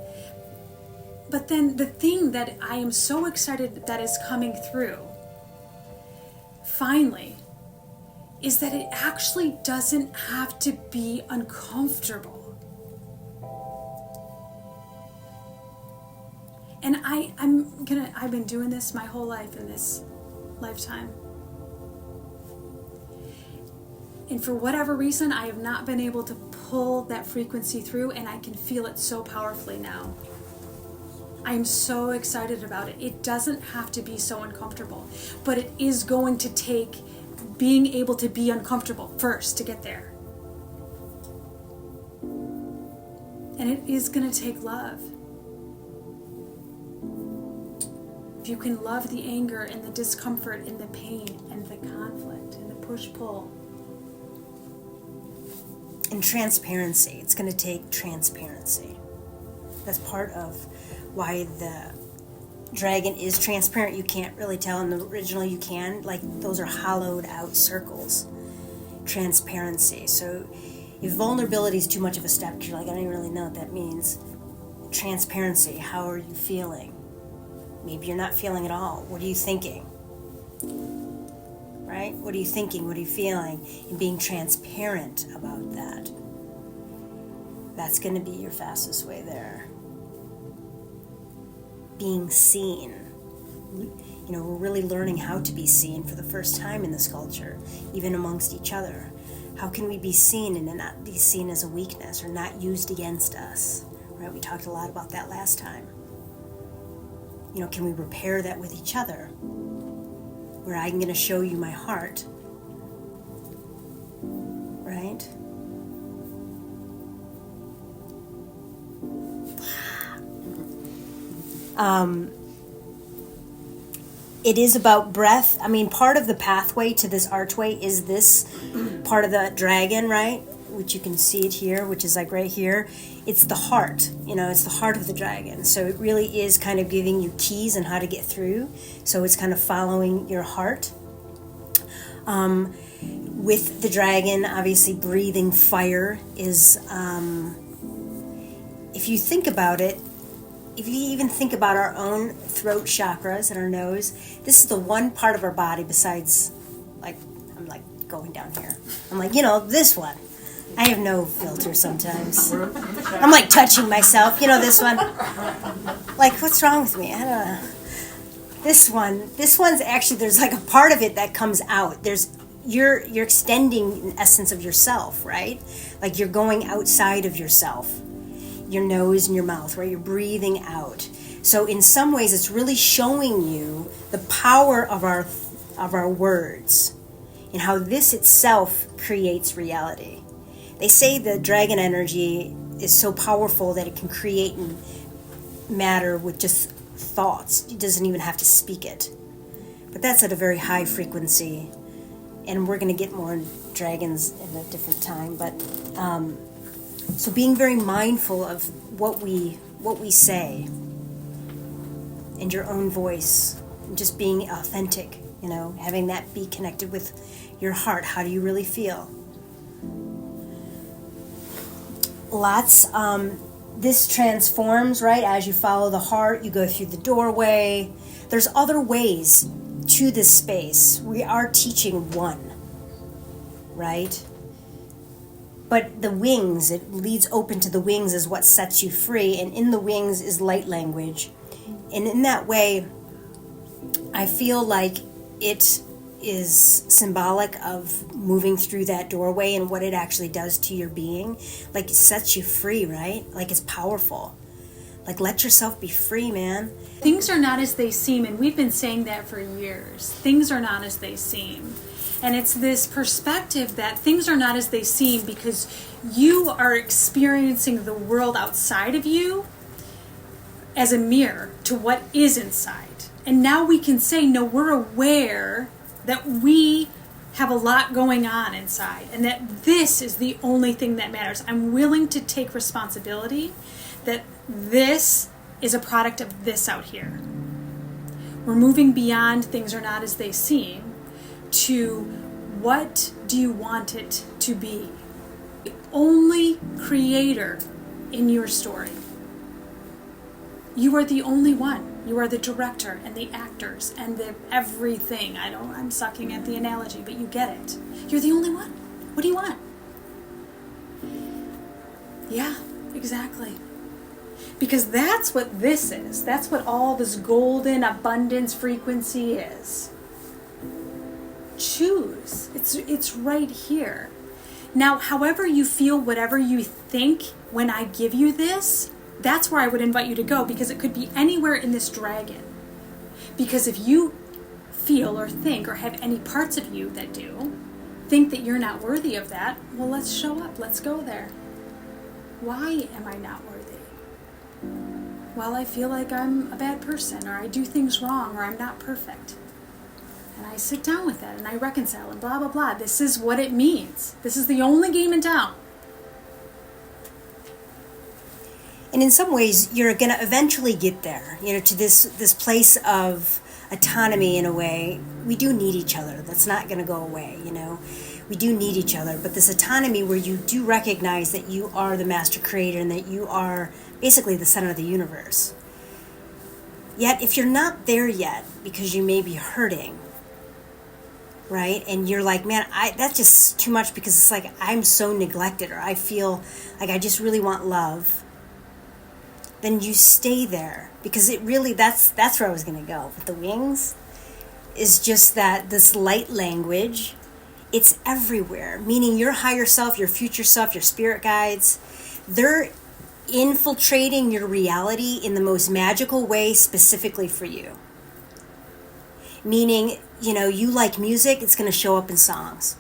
But then the thing that I am so excited that is coming through, finally, is that it actually doesn't have to be uncomfortable. And I've been doing this my whole life in this lifetime. And for whatever reason, I have not been able to pull that frequency through, and I can feel it so powerfully now. I'm so excited about it. It doesn't have to be so uncomfortable, but it is going to take being able to be uncomfortable first to get there. And it is going to take love. If you can love the anger and the discomfort and the pain and the conflict and the push-pull. And transparency. It's going to take transparency. That's part of why the dragon is transparent. You can't really tell. In the original you can. Like, those are hollowed out circles. Transparency. So if vulnerability is too much of a step, you're like, I don't even really know what that means. Transparency. How are you feeling? Maybe you're not feeling at all. What are you thinking? Right? What are you thinking? What are you feeling? And being transparent about that. That's going to be your fastest way there. Being seen. You know, we're really learning how to be seen for the first time in this culture, even amongst each other. How can we be seen and not be seen as a weakness or not used against us? Right? We talked a lot about that last time. You know, can we repair that with each other? Where I'm going to show you my heart. Right? It is about breath. I mean, part of the pathway to this archway is this part of the dragon, right? Which you can see it here, which is like right here. It's the heart, you know, it's the heart of the dragon. So it really is kind of giving you keys on how to get through. So it's kind of following your heart. With the dragon, obviously breathing fire is, if you think about it, if you even think about our own throat chakras and our nose, this is the one part of our body besides, like, I'm like going down here. I'm like, you know, this one. I have no filter sometimes. I'm like touching myself. You know, this one. Like, what's wrong with me? I don't know. This one's actually, there's like a part of it that comes out. You're extending an essence of yourself, right? Like you're going outside of yourself. Your nose and your mouth, right? You're breathing out. So in some ways, it's really showing you the power of our words and how this itself creates reality. They say the dragon energy is so powerful that it can create matter with just thoughts. It doesn't even have to speak it. But that's at a very high frequency. And we're going to get more dragons in a different time. But so being very mindful of what we say and your own voice, and just being authentic, you know, having that be connected with your heart. How do you really feel? This transforms, right? As you follow the heart, you go through the doorway. There's other ways to this space. We are teaching one, right? But the wings, it leads open to the wings is what sets you free. And in the wings is light language. And in that way, I feel like it is symbolic of moving through that doorway and what it actually does to your being. Like, it sets you free, right? Like, it's powerful. Like, let yourself be free, man. Things are not as they seem, and we've been saying that for years. Things are not as they seem. And it's this perspective that things are not as they seem because you are experiencing the world outside of you as a mirror to what is inside. And now we can say, no, we're aware that we have a lot going on inside and that this is the only thing that matters. I'm willing to take responsibility that this is a product of this out here. We're moving beyond things are not as they seem to what do you want it to be? only creator in your story. You are the only one. You are the director and the actors and the everything. I'm sucking at the analogy, but you get it. You're the only one. What do you want? Yeah, exactly. Because that's what this is. That's what all this golden abundance frequency is. Choose. It's right here. Now, however you feel, whatever you think when I give you this, that's where I would invite you to go, because it could be anywhere in this dragon. Because if you feel or think or have any parts of you that think that you're not worthy of that, well, let's show up. Let's go there. Why am I not worthy? Well, I feel like I'm a bad person, or I do things wrong, or I'm not perfect. And I sit down with that and I reconcile and blah, blah, blah. This is what it means. This is the only game in town. And in some ways, you're going to eventually get there, to this place of autonomy in a way. We do need each other. That's not going to go away, We do need each other. But this autonomy where you do recognize that you are the master creator and that you are basically the center of the universe. Yet, if you're not there yet, because you may be hurting, right? And you're like, man, that's just too much, because it's like I'm so neglected, or I feel like I just really want love. Then you stay there, because it really, that's where I was going to go with the wings, is just that this light language, it's everywhere, meaning your higher self, your future self, your spirit guides, they're infiltrating your reality in the most magical way specifically for you. Meaning, you like music, it's going to show up in songs,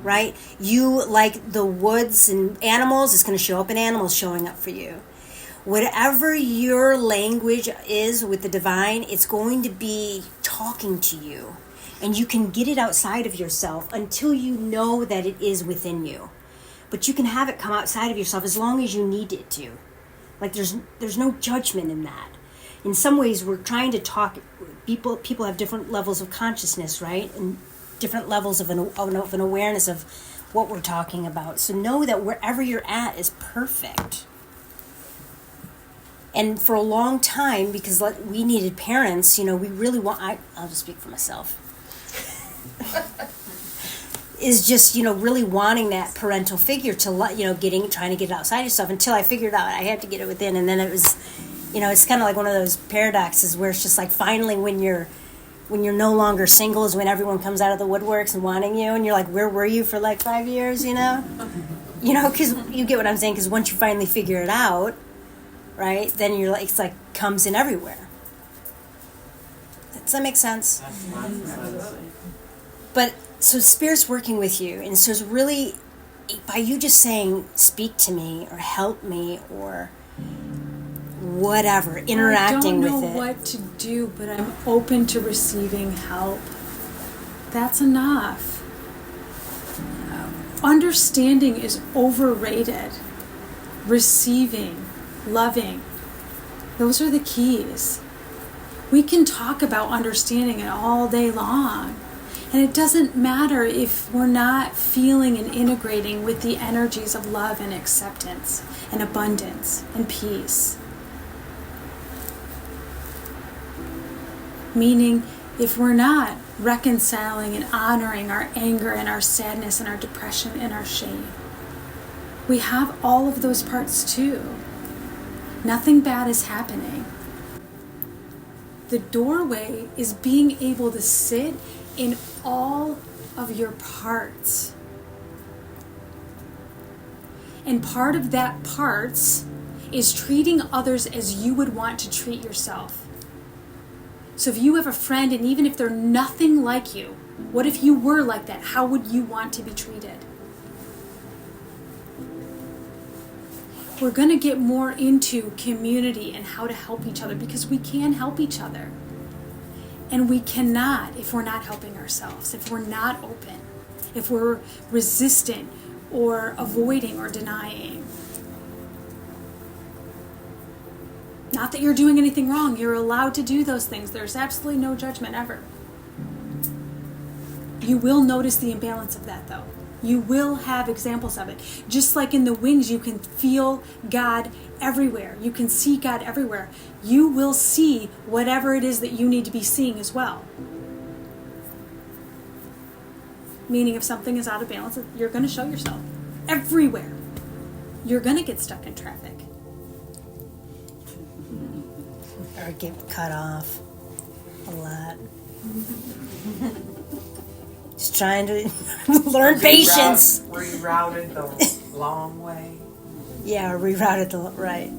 right? You like the woods and animals, it's going to show up in animals showing up for you. Whatever your language is with the divine, it's going to be talking to you. And you can get it outside of yourself until you know that it is within you. But you can have it come outside of yourself as long as you need it to. Like there's no judgment in that. In some ways, we're trying to talk. People have different levels of consciousness, right? And different levels of an awareness of what we're talking about. So know that wherever you're at is perfect. And for a long time, because we needed parents, we really want, I'll just speak for myself, is just, really wanting that parental figure to, trying to get it outside yourself, until I figured out I had to get it within. And then it was, it's kind of like one of those paradoxes where it's just like finally when you're no longer single is when everyone comes out of the woodworks and wanting you, and you're like, where were you for like 5 years, because you get what I'm saying, because once you finally figure it out, right, then you're like, it's like comes in everywhere. Does that make sense? But so Spirit's working with you, and so it's really by you just saying, speak to me or help me or whatever, interacting with it. I don't know what to do, but I'm open to receiving help. That's enough. Understanding is overrated. Receiving, loving, those are the keys. We can talk about understanding it all day long. And it doesn't matter if we're not feeling and integrating with the energies of love and acceptance and abundance and peace. Meaning, if we're not reconciling and honoring our anger and our sadness and our depression and our shame, we have all of those parts too. Nothing bad is happening. The doorway is being able to sit in all of your parts. And part of that parts is treating others as you would want to treat yourself. So if you have a friend, and even if they're nothing like you, what if you were like that? How would you want to be treated? We're going to get more into community and how to help each other, because we can help each other. And we cannot if we're not helping ourselves, if we're not open, if we're resistant or avoiding or denying. Not that you're doing anything wrong. You're allowed to do those things. There's absolutely no judgment ever. You will notice the imbalance of that, though. You will have examples of it. Just like in the wings, you can feel God everywhere. You can see God everywhere. You will see whatever it is that you need to be seeing as well. Meaning if something is out of balance, you're going to show yourself everywhere. You're going to get stuck in traffic. Or get cut off a lot. Just trying to learn patience. Rerouted the long way. Yeah, or rerouted the right.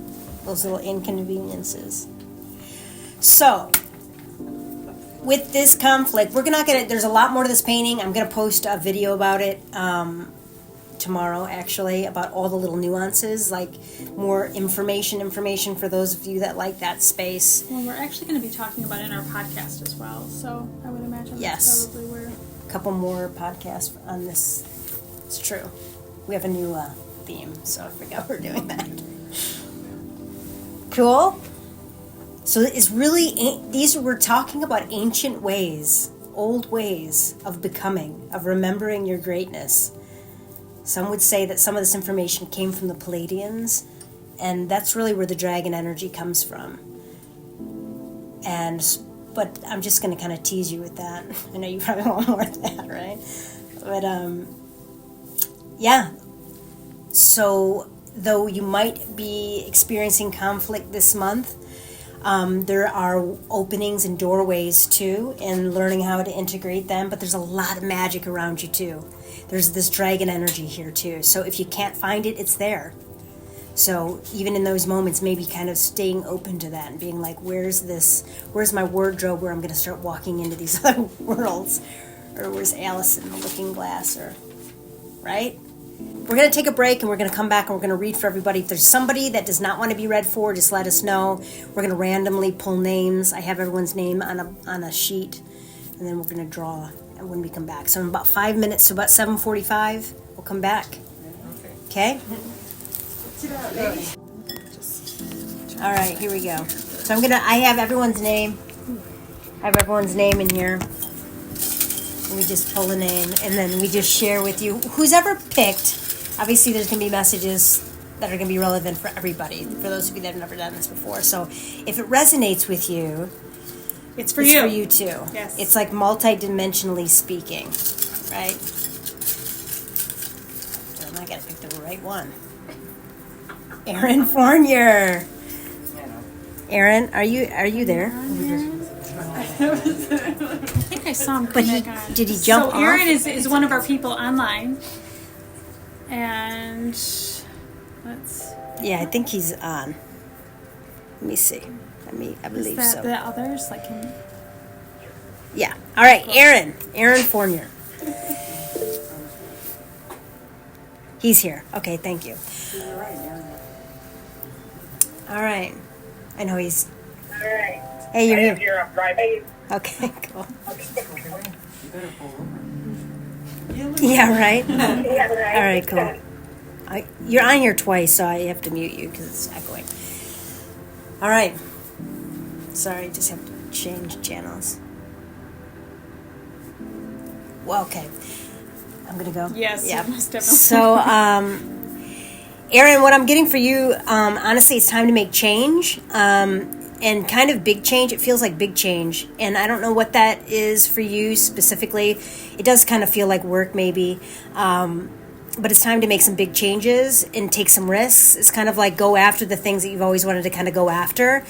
Those little inconveniences. So, with this conflict, we're not gonna. There's a lot more to this painting. I'm gonna post a video about it tomorrow, actually, about all the little nuances, like more information for those of you that like that space. Well, we're actually going to be talking about it in our podcast as well, so I would imagine that's probably where. A couple more podcasts on this. It's true. We have a new theme, so I forgot we're doing that. Cool. So it's really we're talking about ancient ways, old ways of becoming, of remembering your greatness. Some would say that some of this information came from the Palladians, and that's really where the dragon energy comes from. But I'm just going to kind of tease you with that. I know you probably want more of that, right? But yeah. So though you might be experiencing conflict this month, there are openings and doorways too, and learning how to integrate them. But there's a lot of magic around you too. There's this dragon energy here too. So if you can't find it, it's there. So even in those moments, maybe kind of staying open to that and being like, where's my wardrobe where I'm going to start walking into these other worlds? Or where's Alice in the looking glass? Or right? We're going to take a break and we're going to come back and we're going to read for everybody. If there's somebody that does not want to be read for, just let us know. We're going to randomly pull names. I have everyone's name on a sheet, and then we're going to draw when we come back. So in about 5 minutes, so about 7:45, we'll come back. Okay? All right, here we go. So I have everyone's name. I have everyone's name in here. And we just pull a name, and then we just share with you. Who's ever picked, obviously there's going to be messages that are going to be relevant for everybody, for those of you that have never done this before. So if it resonates with you, it's for you too. Yes. It's like multi-dimensionally speaking, right? So I got to pick the right one. Aaron Fournier. Aaron, are you there? I think I saw him come But did he jump off? So Aaron is one of our people online. And yeah, I think he's on. Let me see. I believe is that so. the others like him? Yeah. All right, Aaron Fournier. He's here. Okay, thank you. All right. I know he's. All right. Hey, you're here. I'm driving. Okay, cool. Yeah, right? All right, cool. You're on here twice, so I have to mute you because it's echoing. All right. Sorry, just have to change channels. Well, okay. I'm going to go? Yes, yeah. Most definitely. So, Aaron, what I'm getting for you, honestly, it's time to make change. And kind of big change. It feels like big change. And I don't know what that is for you specifically. It does kind of feel like work maybe. But it's time to make some big changes and take some risks. It's kind of like go after the things that you've always wanted to kind of go after.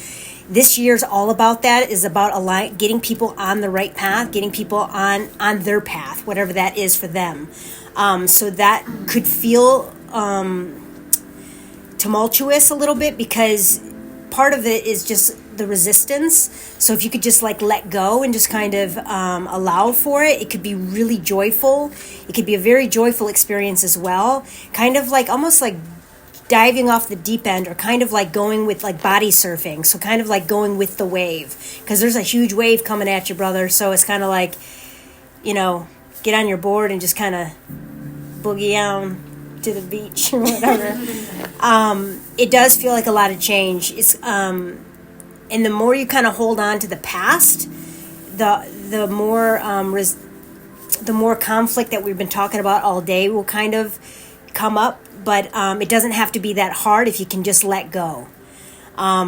This year's all about that. Is about getting people on the right path, getting people on their path, whatever that is for them. So that could feel tumultuous a little bit because part of it is just the resistance. So if you could just let go and just kind of allow for it, it could be really joyful. It could be a very joyful experience as well. Kind of almost like diving off the deep end, or kind of like going with body surfing. So kind of like going with the wave, because there's a huge wave coming at you, brother. So it's kind of like, get on your board and just kind of boogie down to the beach or whatever. It does feel like a lot of change. It's and the more you kind of hold on to the past, the the more conflict that we've been talking about all day will kind of come up, but it doesn't have to be that hard if you can just let go.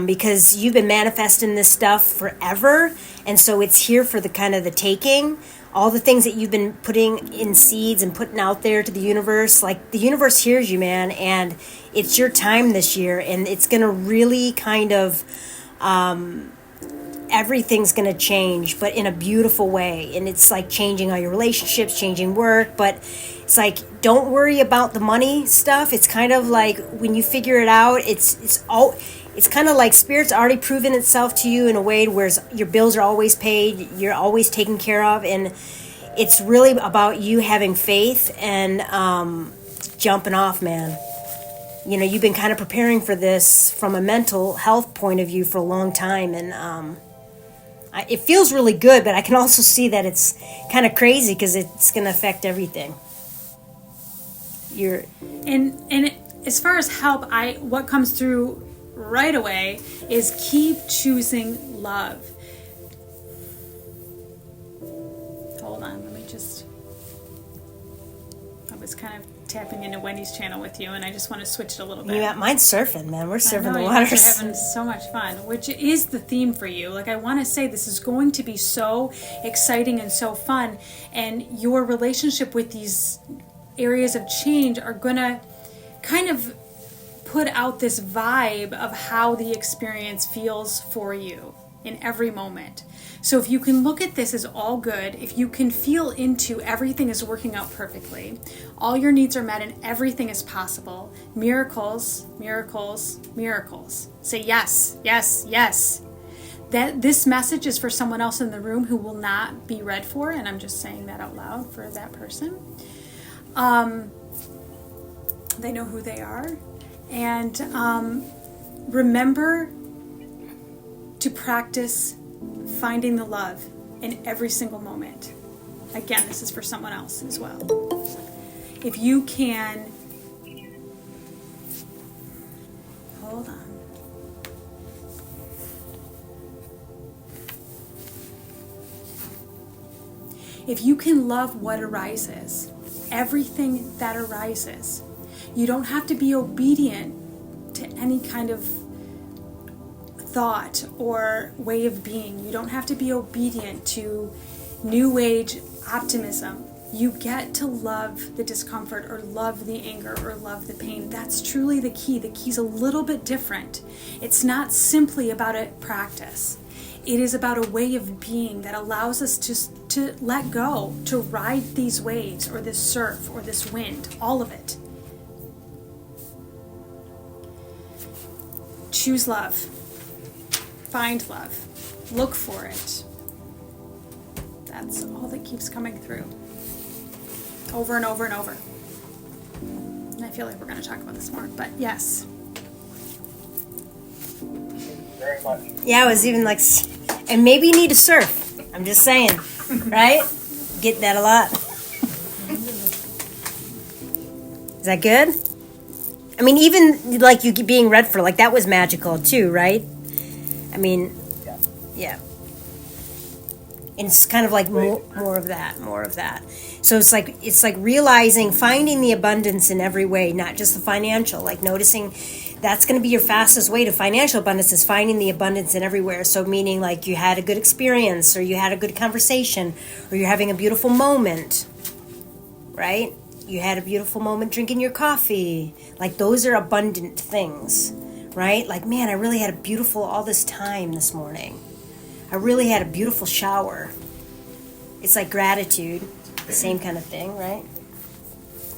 Because you've been manifesting this stuff forever, and so it's here for the kind of the taking. All the things that you've been putting in seeds and putting out there to the universe, like the universe hears you, man, and it's your time this year, and it's going to really kind of, everything's going to change, but in a beautiful way. And it's like changing all your relationships, changing work, but it's like, don't worry about the money stuff. It's kind of like when you figure it out, it's kind of like Spirit's already proven itself to you in a way where your bills are always paid, you're always taken care of, and it's really about you having faith and jumping off, man. You know, you've been kind of preparing for this from a mental health point of view for a long time, and it feels really good, but I can also see that it's kind of crazy because it's going to affect everything. And as far as help, what comes through right away is keep choosing love. Hold on, I was kind of tapping into Wendy's channel with you, and I just want to switch it a little bit. Yeah, mine's surfing, man. We're surfing the You waters. guys are having so much fun, which is the theme for you. Like, I want to say this is going to be so exciting and so fun, and your relationship with these areas of change are going to kind of put out this vibe of how the experience feels for you in every moment. So if you can look at this as all good, if you can feel into everything is working out perfectly, all your needs are met and everything is possible, miracles, miracles, miracles. Say yes, yes, yes. That this message is for someone else in the room who will not be read for, and I'm just saying that out loud for that person. They know who they are. And remember to practice finding the love in every single moment. Again, this is for someone else as well. If you can, hold on. If you can love what arises, everything that arises, you don't have to be obedient to any kind of thought or way of being. You don't have to be obedient to new age optimism. You get to love the discomfort or love the anger or love the pain. That's truly the key. The key's a little bit different. It's not simply about a practice. It is about a way of being that allows us to let go, to ride these waves or this surf or this wind, all of it. Choose love. Find love. Look for it. That's all that keeps coming through. Over and over and over. And I feel like we're going to talk about this more, but yes. Very much. Yeah, I was even like, and maybe you need to surf. I'm just saying, right? Get that a lot. Is that good? I mean, even like you being read for, like that was magical too, right? I mean, yeah. And it's kind of like more of that. So it's like realizing, finding the abundance in every way, not just the financial, like noticing that's going to be your fastest way to financial abundance is finding the abundance in everywhere. So meaning like you had a good experience or you had a good conversation or you're having a beautiful moment, right? You had a beautiful moment drinking your coffee. Like those are abundant things, right? Like, man, I really had a beautiful all this time this morning. I really had a beautiful shower. It's like gratitude, the same kind of thing, right?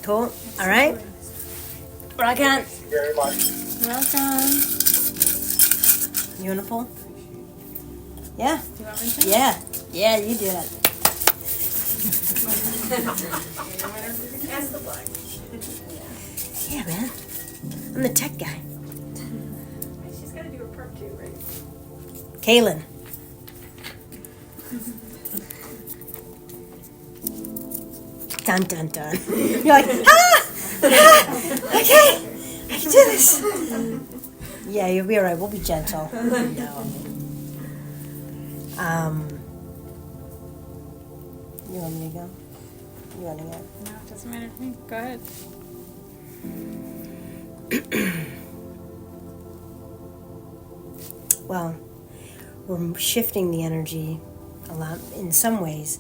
Cool. All right. Rock on. Thank you very much. Welcome. You want to pull? Yeah. Do you want me to? Yeah. Yeah, you do it. Yeah, man. I'm the tech guy. She's got to do a part 2, right? Kaylin. Dun, dun, dun. You're like, okay, I can do this. Yeah, you'll be all right. We'll be gentle. No. You want me to go? running out. No, it doesn't matter to me. Go ahead. Well, we're shifting the energy a lot in some ways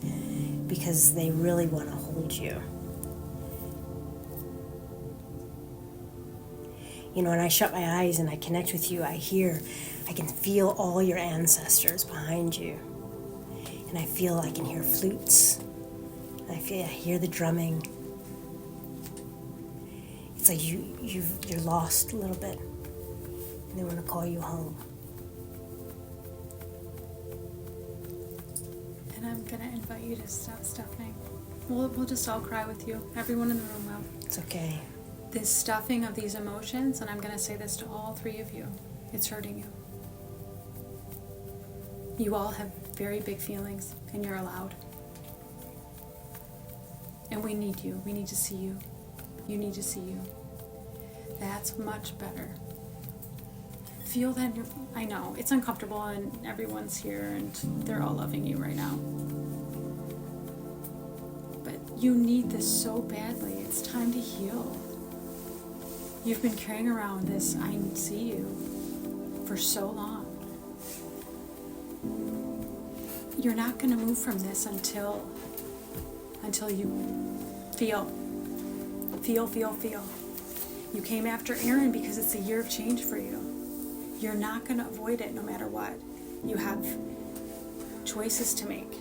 because they really want to hold you. You know, when I shut my eyes and I connect with you, I can feel all your ancestors behind you. And I feel I can hear flutes. I hear the drumming. It's like you're lost a little bit. And they want to call you home. And I'm going to invite you to stop stuffing. We'll just all cry with you. Everyone in the room will. It's okay. This stuffing of these emotions, and I'm going to say this to all three of you, it's hurting you. You all have very big feelings, and you're allowed. And we need you. We need to see you. You need to see you. That's much better. Feel that I know, it's uncomfortable, and everyone's here, and they're all loving you right now. But you need this so badly. It's time to heal. You've been carrying around this "I see you" for so long. You're not going to move from this until you feel. You came after Aaron because it's a year of change for you. You're not going to avoid it no matter what. You have choices to make.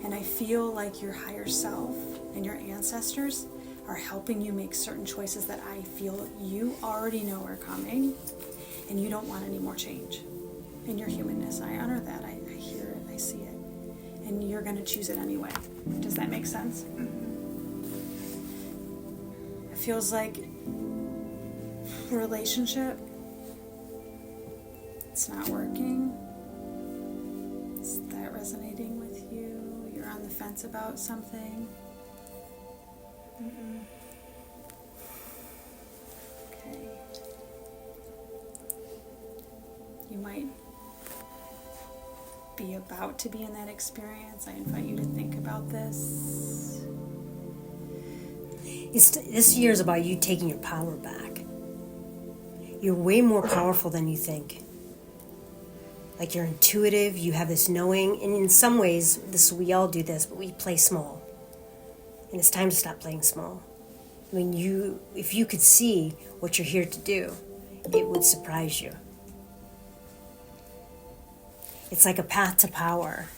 And I feel like your higher self and your ancestors are helping you make certain choices that I feel you already know are coming, and you don't want any more change in your humanness. I honor that. I hear it. I see it. And you're going to choose it anyway. Does that make sense? It feels like relationship, it's not working. Is that resonating with you? You're on the fence about something? Okay. You might be about to be in that experience. I invite you to think about this. This year is about you taking your power back. You're way more powerful than you think. Like, you're intuitive, you have this knowing, and in some ways, we all do this, but we play small. And it's time to stop playing small. I mean, if you could see what you're here to do, it would surprise you. It's like a path to power.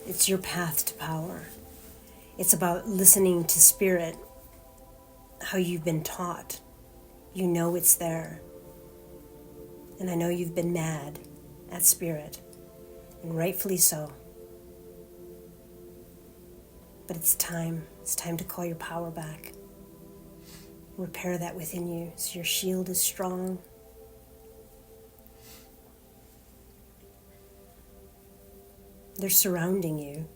It's your path to power. It's about listening to spirit, how you've been taught. You know it's there. And I know you've been mad at spirit, and rightfully so. But it's time. It's time to call your power back. Repair that within you so your shield is strong. They're surrounding you,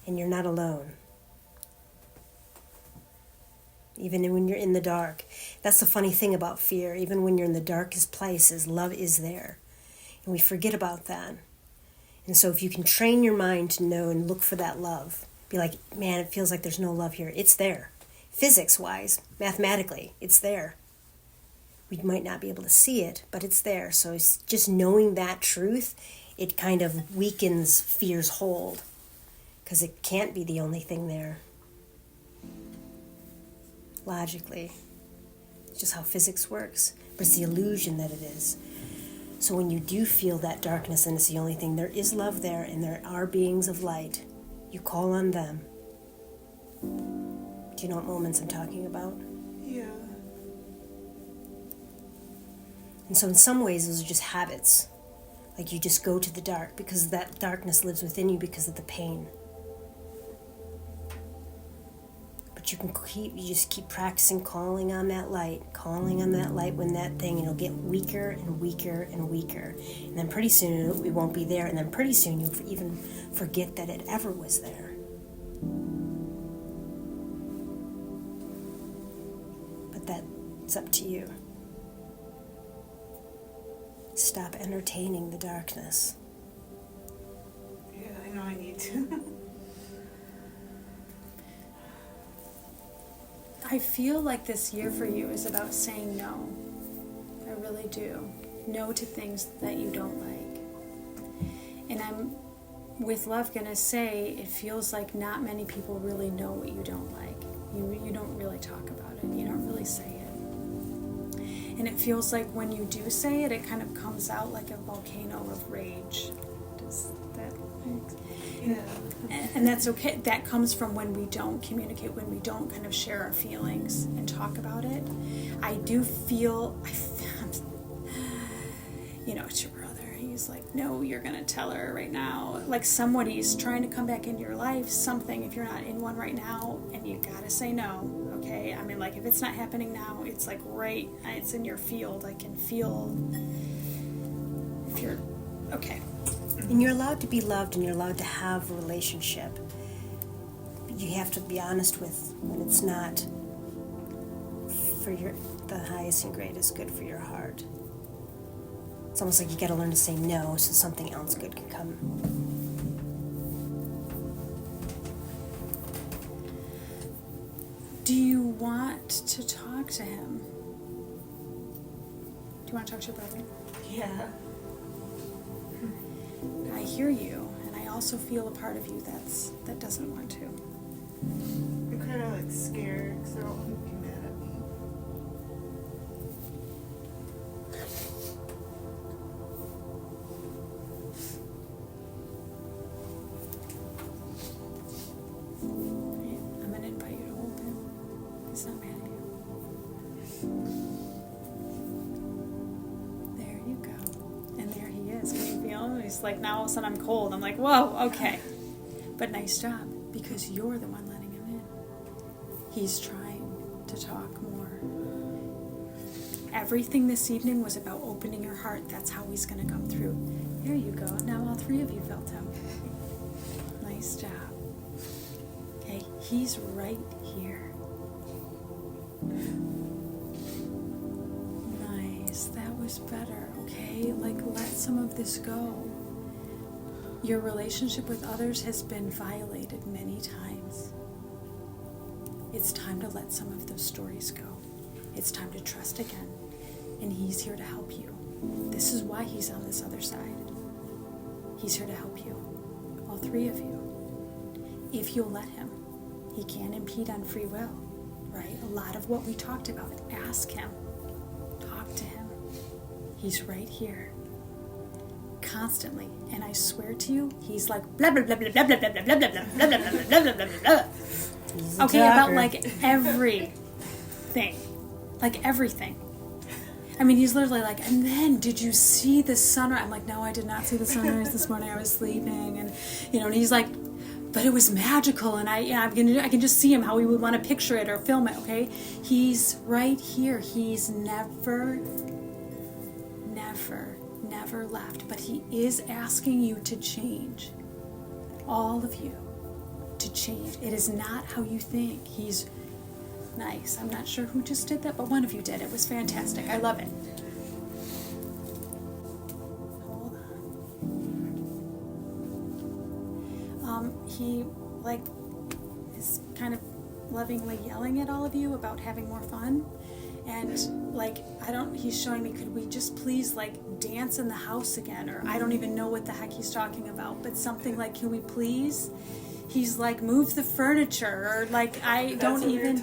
and you're not alone. Even when you're in the dark. That's the funny thing about fear. Even when you're in the darkest places, love is there. And we forget about that. And so if you can train your mind to know and look for that love, be like, man, it feels like there's no love here. It's there. Physics-wise, mathematically, it's there. We might not be able to see it, but it's there. So it's just knowing that truth, it kind of weakens fear's hold, because it can't be the only thing there. Logically. It's just how physics works. But it's the illusion that it is. So when you do feel that darkness and it's the only thing, there is love there, and there are beings of light. You call on them. Do you know what moments I'm talking about? Yeah. And so in some ways, those are just habits. Like, you just go to the dark because that darkness lives within you because of the pain. But you just keep practicing calling on that light when that thing, it'll get weaker and weaker and weaker. And then pretty soon it won't be there, and then pretty soon you'll even forget that it ever was there. But that's up to you. Stop entertaining the darkness. Yeah, I know I need I feel like this year for you is about saying no. I really do. No to things that you don't like. And I'm, with love, gonna say it feels like not many people really know what you don't like. You don't really talk about it. You don't really say it. And it feels like when you do say it, it kind of comes out like a volcano of rage. Does that make sense? Yeah. And that's okay. That comes from when we don't communicate, when we don't kind of share our feelings and talk about it. I do feel, it's your brother. He's like, no, you're going to tell her right now. Like somebody's trying to come back into your life, something, if you're not in one right now, and you got to say no, okay? I mean, like, if it's not happening now, it's like right, it's in your field. I can feel if you're, okay. And you're allowed to be loved and you're allowed to have a relationship. But you have to be honest with when it's not for the highest and greatest good for your heart. It's almost like you got to learn to say no so something else good can come. Do you want to talk to him? Do you want to talk to your brother? Yeah. I hear you, and I also feel a part of you that doesn't want to. I'm kind of like scared because I don't want him to be mad at me. I'm going to invite you to hold him. He's not mad at you. There you go. And there he is. Can you feel him? He's like, now all of a sudden I'm cold. I'm like, whoa, okay. But nice job, because you're the one letting him in. He's trying to talk more. Everything this evening was about opening your heart. That's how he's going to come through. There you go. Now all three of you felt him. Nice job. Okay, he's right here. Nice. That was better. Okay, like let some of this go. Your relationship with others has been violated many times. It's time to let some of those stories go. It's time to trust again. And he's here to help you. This is why he's on this other side. He's here to help you. All three of you. If you'll let him. He can't impede on free will, right? A lot of what we talked about. Ask him. Talk to him. He's right here. Constantly. And I swear to you, he's like blah blah blah blah blah blah blah blah blah blah blah blah blah blah blah blah blah. Okay, about like everything. Like everything. I mean, he's literally like, and then did you see the sunrise? I'm like, no, I did not see the sunrise this morning. I was sleeping. And, and he's like, but it was magical. And I can just see him, how he would want to picture it or film it, okay? He's right here. He's never left. But he is asking you to change. All of you to change. It is not how you think. He's nice. I'm not sure who just did that, but one of you did. It was fantastic. I love it. Hold on. He is kind of lovingly yelling at all of you about having more fun. And he's showing me, could we just please dance in the house again? Or I don't even know what the heck he's talking about, but something like, can we please? He's like, move the furniture, or I don't even. He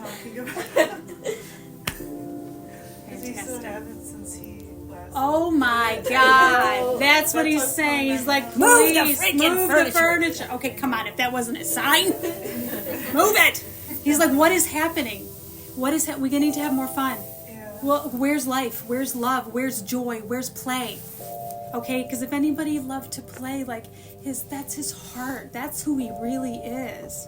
still hasn't since he last. Oh my God, that's what he's saying. He's like, please move the furniture. Okay, come on, if that wasn't a sign, move it. He's like, what is happening? We need to have more fun. Yeah. Well, where's life? Where's love? Where's joy? Where's play? Okay, because if anybody loved to play, that's his heart. That's who he really is.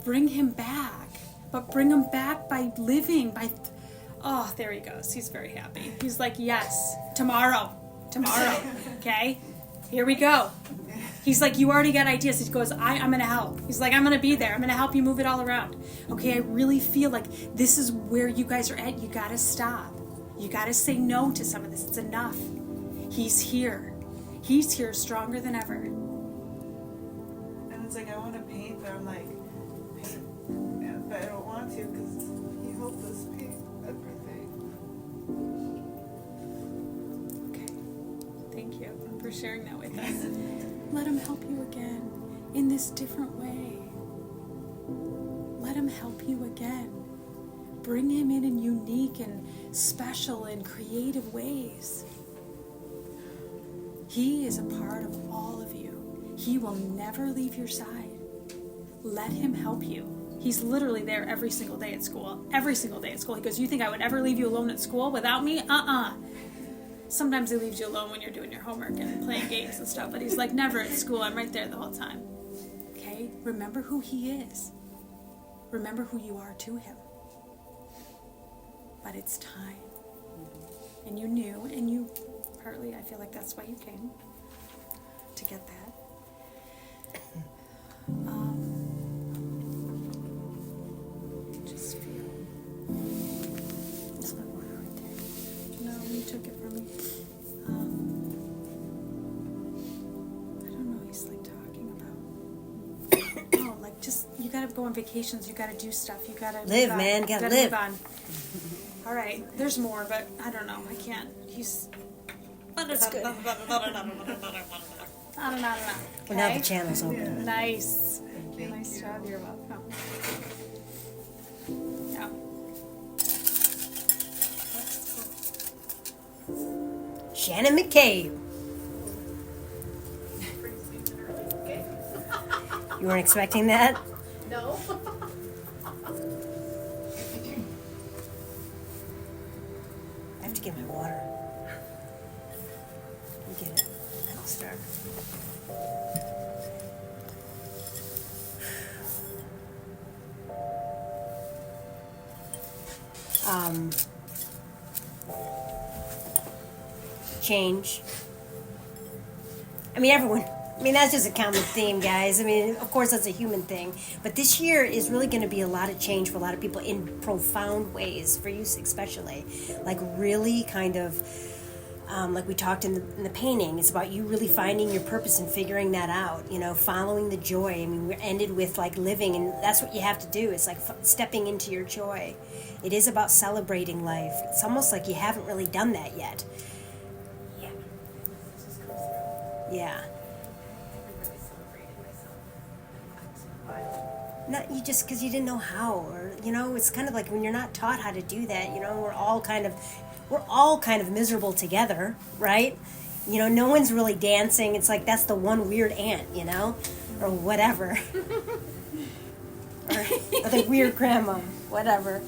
Bring him back. But bring him back by living, oh, there he goes. He's very happy. He's like, yes, tomorrow, okay? Here we go. He's like, you already got ideas. He goes, I'm going to help. He's like, I'm going to be there. I'm going to help you move it all around. Okay, I really feel like this is where you guys are at. You got to stop. You got to say no to some of this. It's enough. He's here. He's here stronger than ever. It's like I want to paint, but I'm like, paint, yeah, but I don't want to because he helped us paint everything. Okay. Thank you for sharing that with us. Let him help you again in this different way. Let him help you again. Bring him in unique and special and creative ways. He is a part of all of you. He will never leave your side. Let him help you. He's literally there every single day at school. Every single day at school. He goes, you think I would ever leave you alone at school without me? Sometimes he leaves you alone when you're doing your homework and playing games and stuff, but he's like, never at school. I'm right there the whole time. Okay? Remember who he is. Remember who you are to him. But it's time. And you knew, and you partly, I feel like that's why you came, to get that. Just feel. It's my water right there. No, you took it from me. I don't know, he's like talking about, oh, like just, you gotta go on vacations, you gotta do stuff, you gotta Live, move man, on. gotta Move live. on. All right, there's more, but I don't know, I can't, he's... That's good. I don't know. Well, now the channel's open. Nice. Nice job. You're welcome. Yeah. Shannon McCabe. You weren't expecting that? No. I have to get my water. You get it, and I'll start. Change. I mean, everyone. I mean, that's just a common theme, guys. I mean, of course, that's a human thing. But this year is really going to be a lot of change for a lot of people in profound ways, for you especially. Like, really kind of, like we talked in the painting, it's about you really finding your purpose and figuring that out, you know, following the joy. I mean, we ended with, like, living, and that's what you have to do. It's like stepping into your joy. It is about celebrating life. It's almost like you haven't really done that yet. Yeah. Not you just because you didn't know how, or you know, it's kind of like when you're not taught how to do that. You know, we're all kind of miserable together, right? You know, no one's really dancing. It's like that's the one weird aunt, you know, or whatever, or the weird grandma, whatever.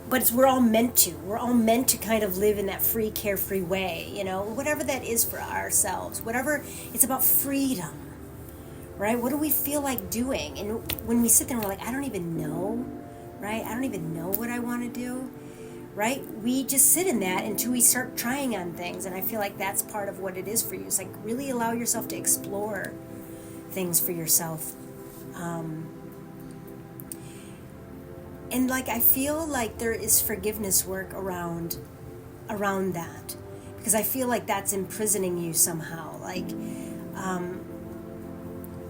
But we're all meant to. We're all meant to kind of live in that free, carefree way, you know, whatever that is for ourselves. Whatever, it's about freedom, right? What do we feel like doing? And when we sit there and we're like, I don't even know, right? I don't even know what I want to do, right? We just sit in that until we start trying on things. And I feel like that's part of what it is for you. It's like really allow yourself to explore things for yourself. And like I feel like there is forgiveness work around that, because I feel like that's imprisoning you somehow. Like,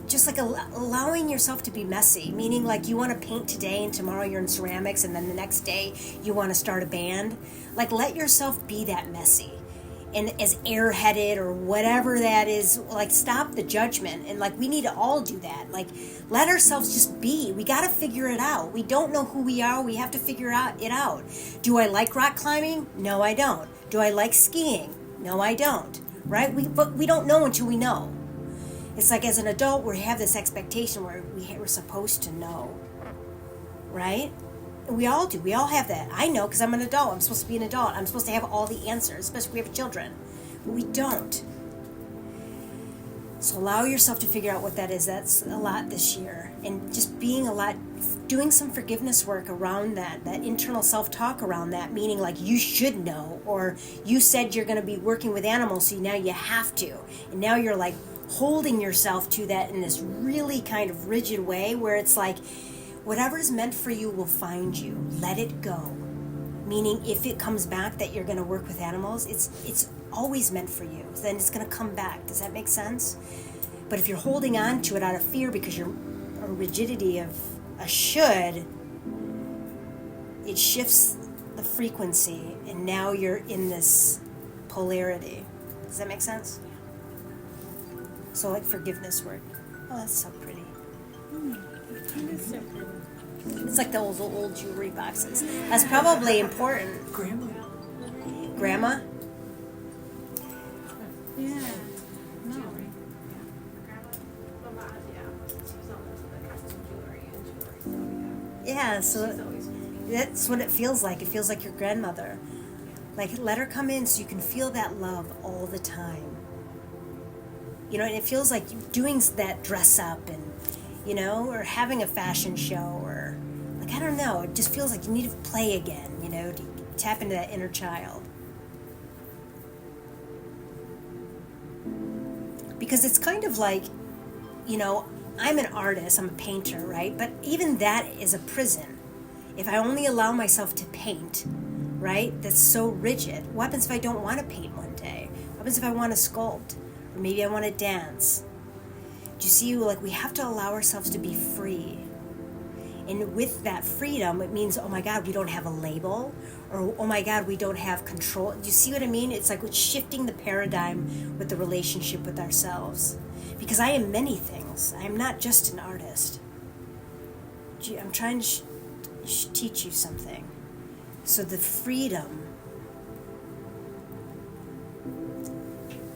just like allowing yourself to be messy, meaning like you want to paint today and tomorrow you're in ceramics and then the next day you want to start a band. Like let yourself be that messy. And as airheaded or whatever that is, like stop the judgment. And like we need to all do that. Like let ourselves just be. We got to figure it out. We don't know who we are. We have to figure it out. Do I like rock climbing? No, I don't. Do I like skiing? No, I don't. Right? But we don't know until we know. It's like as an adult, we have this expectation where we're supposed to know. Right? We all do. We all have that. I know because I'm an adult. I'm supposed to be an adult. I'm supposed to have all the answers, especially if we have children. But we don't. So allow yourself to figure out what that is. That's a lot this year. And just doing some forgiveness work around that internal self-talk around that, meaning like you should know, or you said you're going to be working with animals, so now you have to. And now you're like holding yourself to that in this really kind of rigid way where it's like, whatever is meant for you will find you. Let it go. Meaning if it comes back that you're going to work with animals, it's always meant for you. Then it's going to come back. Does that make sense? But if you're holding on to it out of fear because you're a rigidity of a should, it shifts the frequency, and now you're in this polarity. Does that make sense? So like forgiveness word. Oh, that's so pretty. It is so pretty. It's like the old jewelry boxes. That's probably important. Grandma. Grandma? Yeah. No. Yeah, so that's what it feels like. It feels like your grandmother. Like, let her come in so you can feel that love all the time. You know, and it feels like doing that dress up and, you know, or having a fashion show or, like, I don't know. It just feels like you need to play again, you know, to tap into that inner child. Because it's kind of like, you know, I'm an artist, I'm a painter, right? But even that is a prison. If I only allow myself to paint, right, that's so rigid. What happens if I don't want to paint one day? What happens if I want to sculpt? Or maybe I want to dance? Do you see, like, we have to allow ourselves to be free. And with that freedom, it means, oh my God, we don't have a label. Or, oh my God, we don't have control. Do you see what I mean? It's like it's shifting the paradigm with the relationship with ourselves. Because I am many things. I am not just an artist. I'm trying to teach you something. So the freedom.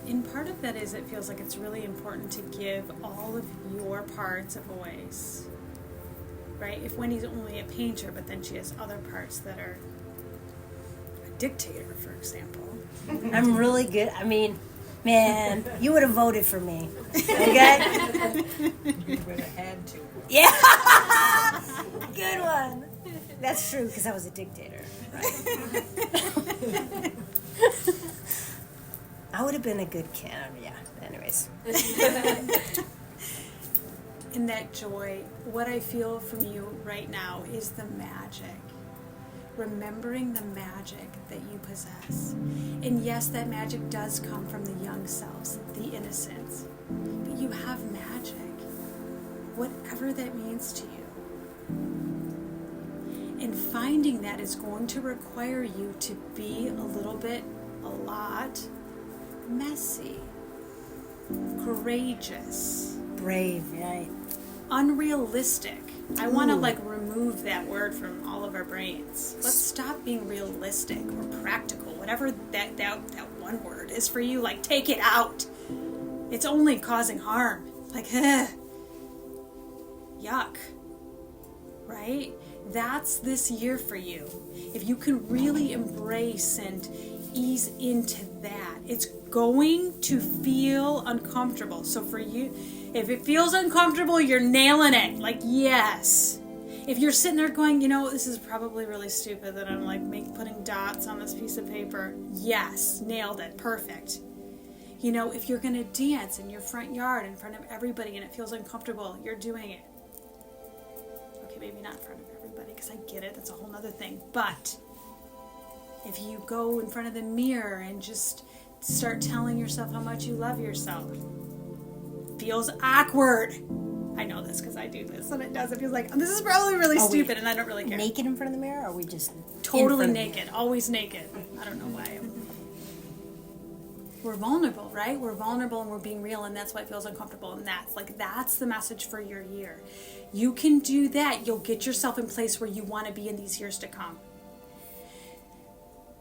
And part of that is it feels like it's really important to give all of your parts a voice. Right? If Wendy's only a painter, but then she has other parts that are a dictator, for example. I'm really good. I mean, man, you would have voted for me. Okay? You would have had to. Yeah! Good one. That's true, because I was a dictator. Right? I would have been a good kid. Yeah, anyways. In that joy, what I feel from you right now is the magic. Remembering the magic that you possess. And yes, that magic does come from the young selves, the innocence. But you have magic, whatever that means to you. And finding that is going to require you to be a lot messy, courageous, Brave, right? unrealistic. I want to remove that word from all of our brains. Let's stop being realistic or practical, whatever that one word is for you. Like, take it out. It's only causing harm. Like, yuck. Right? That's this year for you. If you can really embrace and ease into that, it's going to feel uncomfortable. So for you, if it feels uncomfortable, you're nailing it. Like, yes. If you're sitting there going, you know, this is probably really stupid that I'm like putting dots on this piece of paper. Yes, nailed it. Perfect. You know, if you're going to dance in your front yard in front of everybody and it feels uncomfortable, you're doing it. Okay, maybe not in front of everybody because I get it. That's a whole nother thing. But if you go in front of the mirror and just start telling yourself how much you love yourself, feels awkward. I know this because I do this, and it does. It feels like this is probably really stupid, and I don't really care. Naked in front of the mirror, or are we just Totally naked, always naked. I don't know why. We're vulnerable, right? We're vulnerable and we're being real, and that's why it feels uncomfortable. And that's the message for your year. You can do that. You'll get yourself in place where you want to be in these years to come.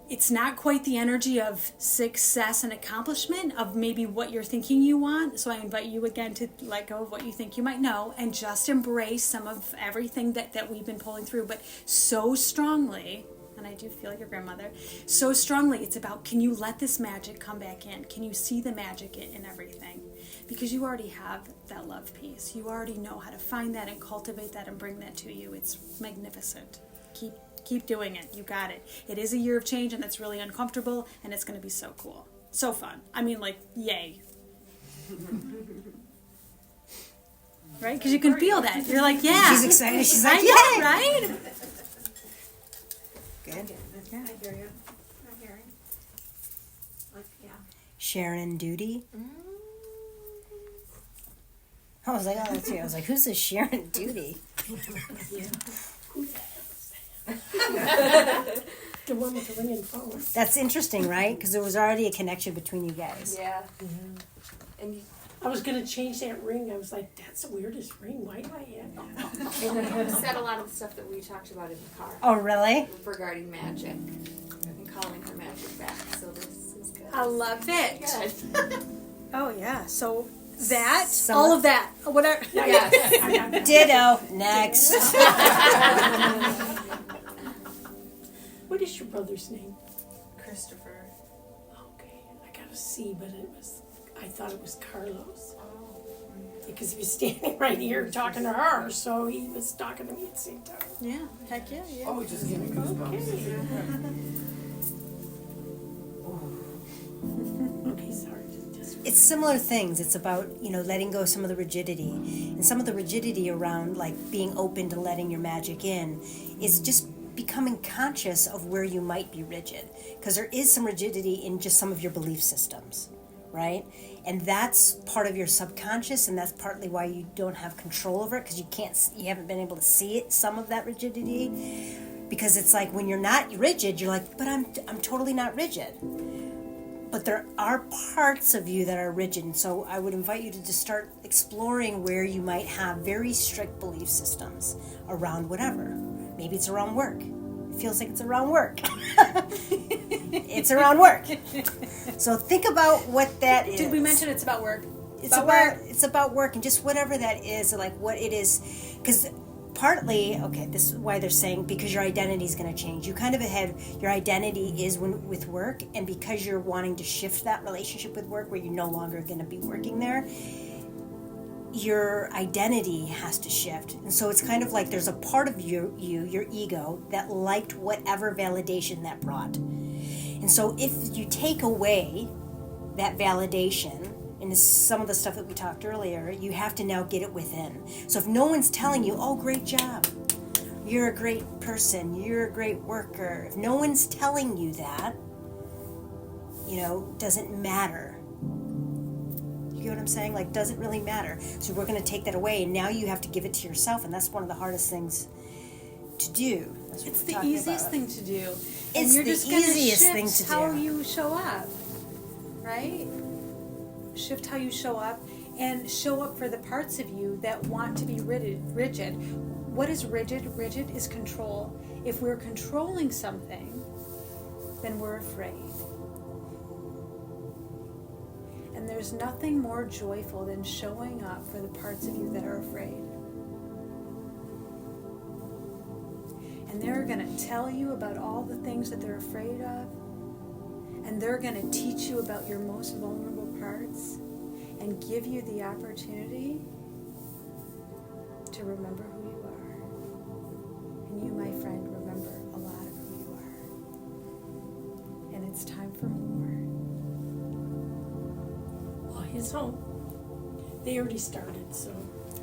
It's not quite the energy of success and accomplishment of maybe what you're thinking you want. So I invite you again to let go of what you think you might know and just embrace some of everything that we've been pulling through. But so strongly, and I do feel like your grandmother, so strongly, it's about, can you let this magic come back in? Can you see the magic in everything? Because you already have that love piece. You already know how to find that and cultivate that and bring that to you. It's magnificent. Keep doing it. You got it. It is a year of change, and it's really uncomfortable, and it's going to be so cool. So fun. I mean, like, yay. Right? Because you can feel that. You're like, yeah. She's excited. She's like, I yay. know, right? Good. Yeah, I hear you. I'm hearing. Like, yeah. Sharon Duty. I was like, oh, that's you. I was like, who's this Sharon Duty? The one with the ringing phone. That's interesting, right? Because there was already a connection between you guys. Yeah. And I was gonna change that ring. I was like, that's the weirdest ring. Why do I have that? and I have said a lot of the stuff that we talked about in the car Oh, really? regarding magic and calling her magic back. So this is good. I love it. Good. Oh yeah. So that, So- all of that, whatever. Yes. I got that. Ditto. Next. What is your brother's name? Christopher. Okay, I got a C, but I thought it was Carlos. Oh. Because he was standing right here talking to her, so he was talking to me at the same time. Yeah. Heck yeah. Yeah. Oh, just give me goosebumps. Okay, sorry. Just It's similar things. It's about, letting go of some of the rigidity. And some of the rigidity around, like, being open to letting your magic in is just becoming conscious of where you might be rigid. Because there is some rigidity in just some of your belief systems, right? And that's part of your subconscious, and that's partly why you don't have control over it, because you haven't been able to see it, some of that rigidity. Because it's like when you're not rigid, you're like, but I'm totally not rigid. But there are parts of you that are rigid, and so I would invite you to just start exploring where you might have very strict belief systems around whatever. Maybe it's around work. It feels like it's around work. It's around work. So think about what that is. Did we mention it's about work? It's about work, and just whatever that is, like what it is, because partly, okay, this is why they're saying because your identity is going to change. You kind of had your identity is with work, and because you're wanting to shift that relationship with work, where you're no longer going to be working there, your identity has to shift. And so it's kind of like there's a part of your ego, that liked whatever validation that brought. And so if you take away that validation, and this is some of the stuff that we talked earlier, you have to now get it within. So if no one's telling you, oh, great job, you're a great person, you're a great worker, if no one's telling you that, doesn't matter. You know what I'm saying? Like, doesn't really matter. So we're going to take that away, and now you have to give it to yourself, and that's one of the hardest things to do. That's what It's we're the talking easiest about. thing to do. It's And you're the just gonna easiest shift thing to how do. you show up, right? Shift how you show up, and show up for the parts of you that want to be rigid. What is rigid? Rigid is control. If we're controlling something, then we're afraid. And there's nothing more joyful than showing up for the parts of you that are afraid. And they're going to tell you about all the things that they're afraid of. And they're going to teach you about your most vulnerable parts and give you the opportunity to remember who you are. And you, my friend, remember a lot of who you are. And it's time for more. well, his home. They already started, so.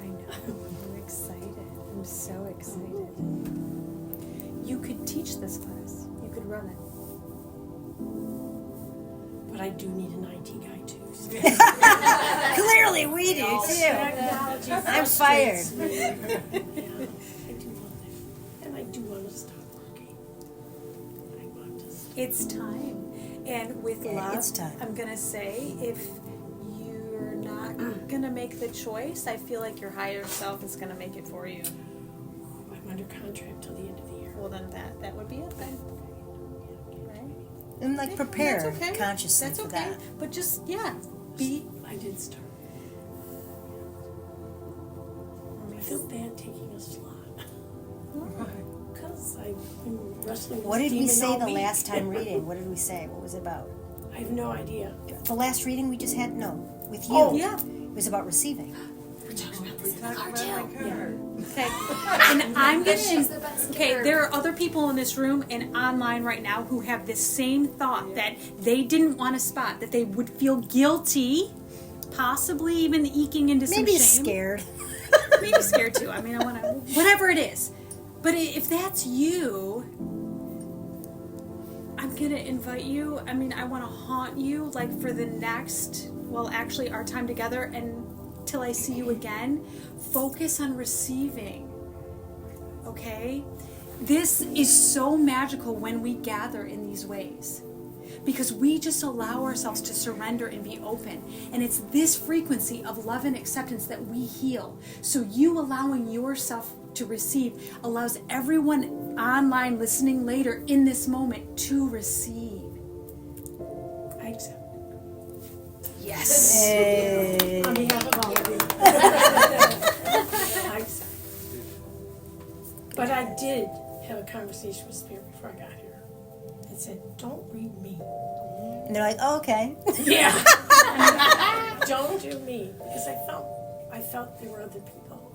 I know. I'm excited. I'm so excited. You could teach this class. You could run it. But I do need an IT guy too. So. Clearly we do, too. Technology I'm fired. frustrates me. Yeah, I do want that. And I do want to stop working. I want to stop. It's time. And with Yeah, love, it's time. I'm going to say, if you're not going to make the choice, I feel like your higher self is going to make it for you. I'm under contract till the end of the year. Well, then that would be it then. Right? And like prepare That's okay. consciously That's for okay. that. But just, be. I did start. I feel bad taking a slot. Because I've been wrestling with What did we demon say all the week. last time reading? What did we say? What was it about? I have no idea. The last reading we just had? No. With you. Oh, yeah. It was about receiving. We talked about my car. Okay. And I'm going She's to... the best. Okay, there are other people in this room and online right now who have this same thought that they didn't want to spot, that they would feel guilty, possibly even eking into some Maybe shame. scared. Maybe scared too. I mean, I want to, whatever it is. But if that's you, I'm going to invite you. I mean, I want to haunt you like for the next, well, actually our time together, and till I see you again, focus on receiving. Okay? This is so magical when we gather in these ways, because we just allow ourselves to surrender and be open. And it's this frequency of love and acceptance that we heal. So you allowing yourself to receive allows everyone online listening later in this moment to receive. I accept. Yes. Hey. On behalf of all of you. I accept. But I did have a conversation with Spirit before I got here. It said, don't read me. And they're like, oh, okay. Yeah. Don't do me. Because I felt there were other people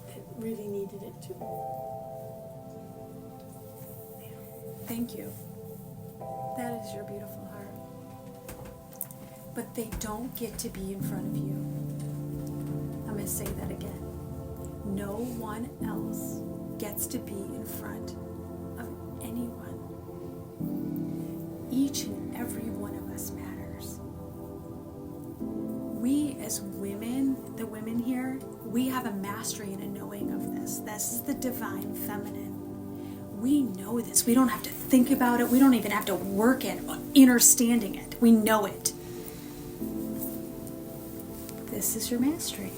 that really needed it too. Thank you. That is your beautiful heart. But they don't get to be in front of you. I'm going to say that again. No one else gets to be in front of anyone. Each and every one of us matters. We as women, the women here, we have a mastery and a knowing of this. This is the divine feminine. We know this. We don't have to think about it. We don't even have to work at understanding it. We know it. This is your mastery.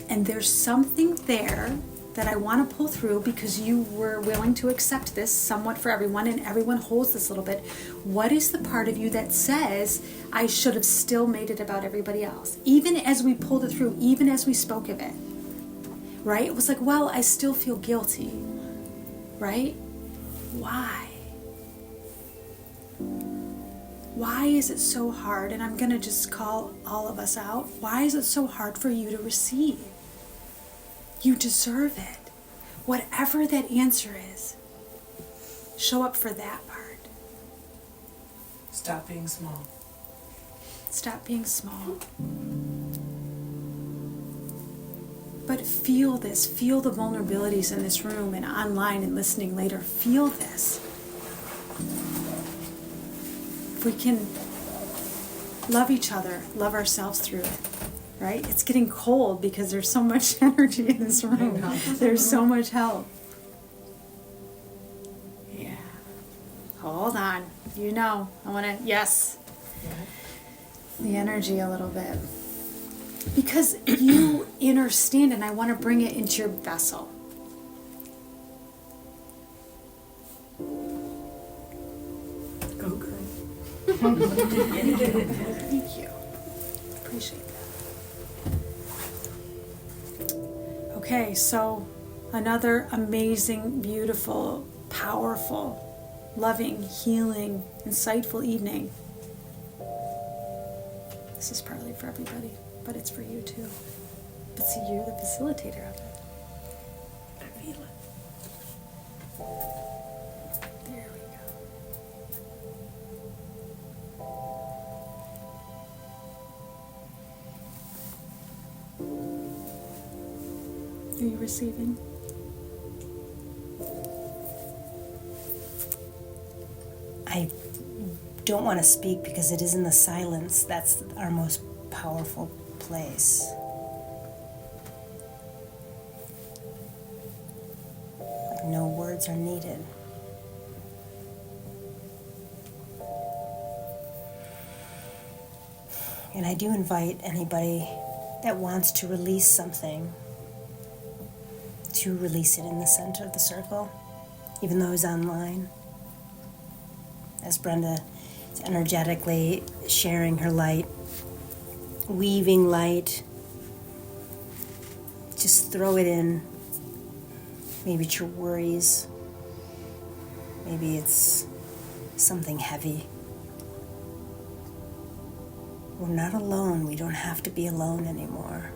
And there's something there that I want to pull through, because you were willing to accept this somewhat for everyone, and everyone holds this a little bit. What is the part of you that says, I should have still made it about everybody else? Even as we pulled it through, even as we spoke of it, right? It was like, well, I still feel guilty, right? Why? Why is it so hard? And I'm going to just call all of us out. Why is it so hard for you to receive? You deserve it. Whatever that answer is, show up for that part. Stop being small. Stop being small. But feel this. Feel the vulnerabilities in this room and online and listening later. Feel this. If we can love each other, love ourselves through it. Right? It's getting cold because there's so much energy in this room. There's so much help. Yeah. Hold on. You know, I want to, yes. The energy a little bit. Because you understand, and I want to bring it into your vessel. Go girl. Thank you. Appreciate that. Okay, so another amazing, beautiful, powerful, loving, healing, insightful evening. This is partly for everybody, but it's for you too. But see, you're the facilitator of it. I feel it. There we go. Are you receiving? I don't want to speak because it is in the silence that's our most powerful place. Like no words are needed. And I do invite anybody that wants to release something to release it in the center of the circle, even though it's online. As Brenda is energetically sharing her light, weaving light, just throw it in. Maybe it's your worries. Maybe it's something heavy. We're not alone. We don't have to be alone anymore.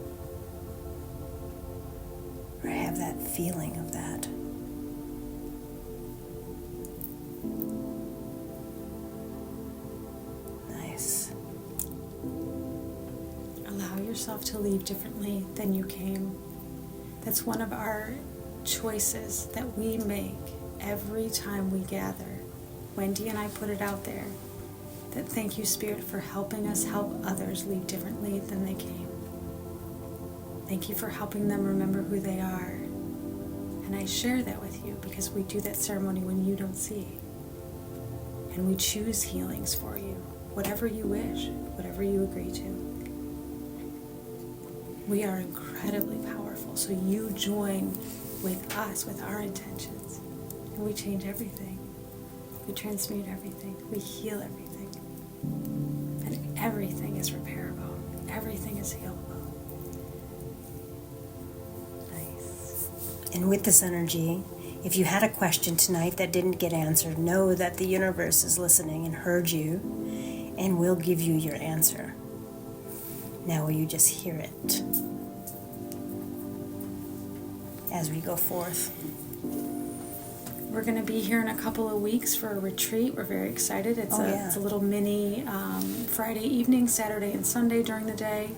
Or have that feeling of that. Nice. Allow yourself to leave differently than you came. That's one of our choices that we make every time we gather. Wendy and I put it out there That thank you, Spirit, for helping us help others leave differently than they came. Thank you for helping them remember who they are. And I share that with you because we do that ceremony when you don't see. And we choose healings for you, whatever you wish, whatever you agree to. We are incredibly powerful, so you join with us, with our intentions, and we change everything. We transmute everything. We heal everything. And everything is repairable. Everything is healable. Nice. And with this energy, if you had a question tonight that didn't get answered, know that the universe is listening and heard you and will give you your answer. Now will you just hear it as we go forth? We're going to be here in a couple of weeks for a retreat. We're very excited. It's a little mini Friday evening, Saturday and Sunday during the day.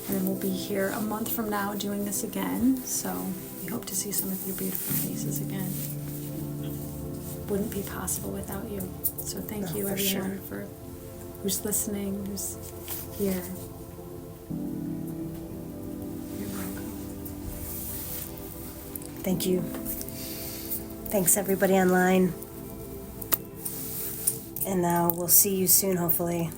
And then we'll be here a month from now doing this again. So we hope to see some of your beautiful faces again. Wouldn't be possible without you. So thank you, everyone, for who's listening, who's here. You're welcome. Thank you. Thanks, everybody online. And now we'll see you soon, hopefully.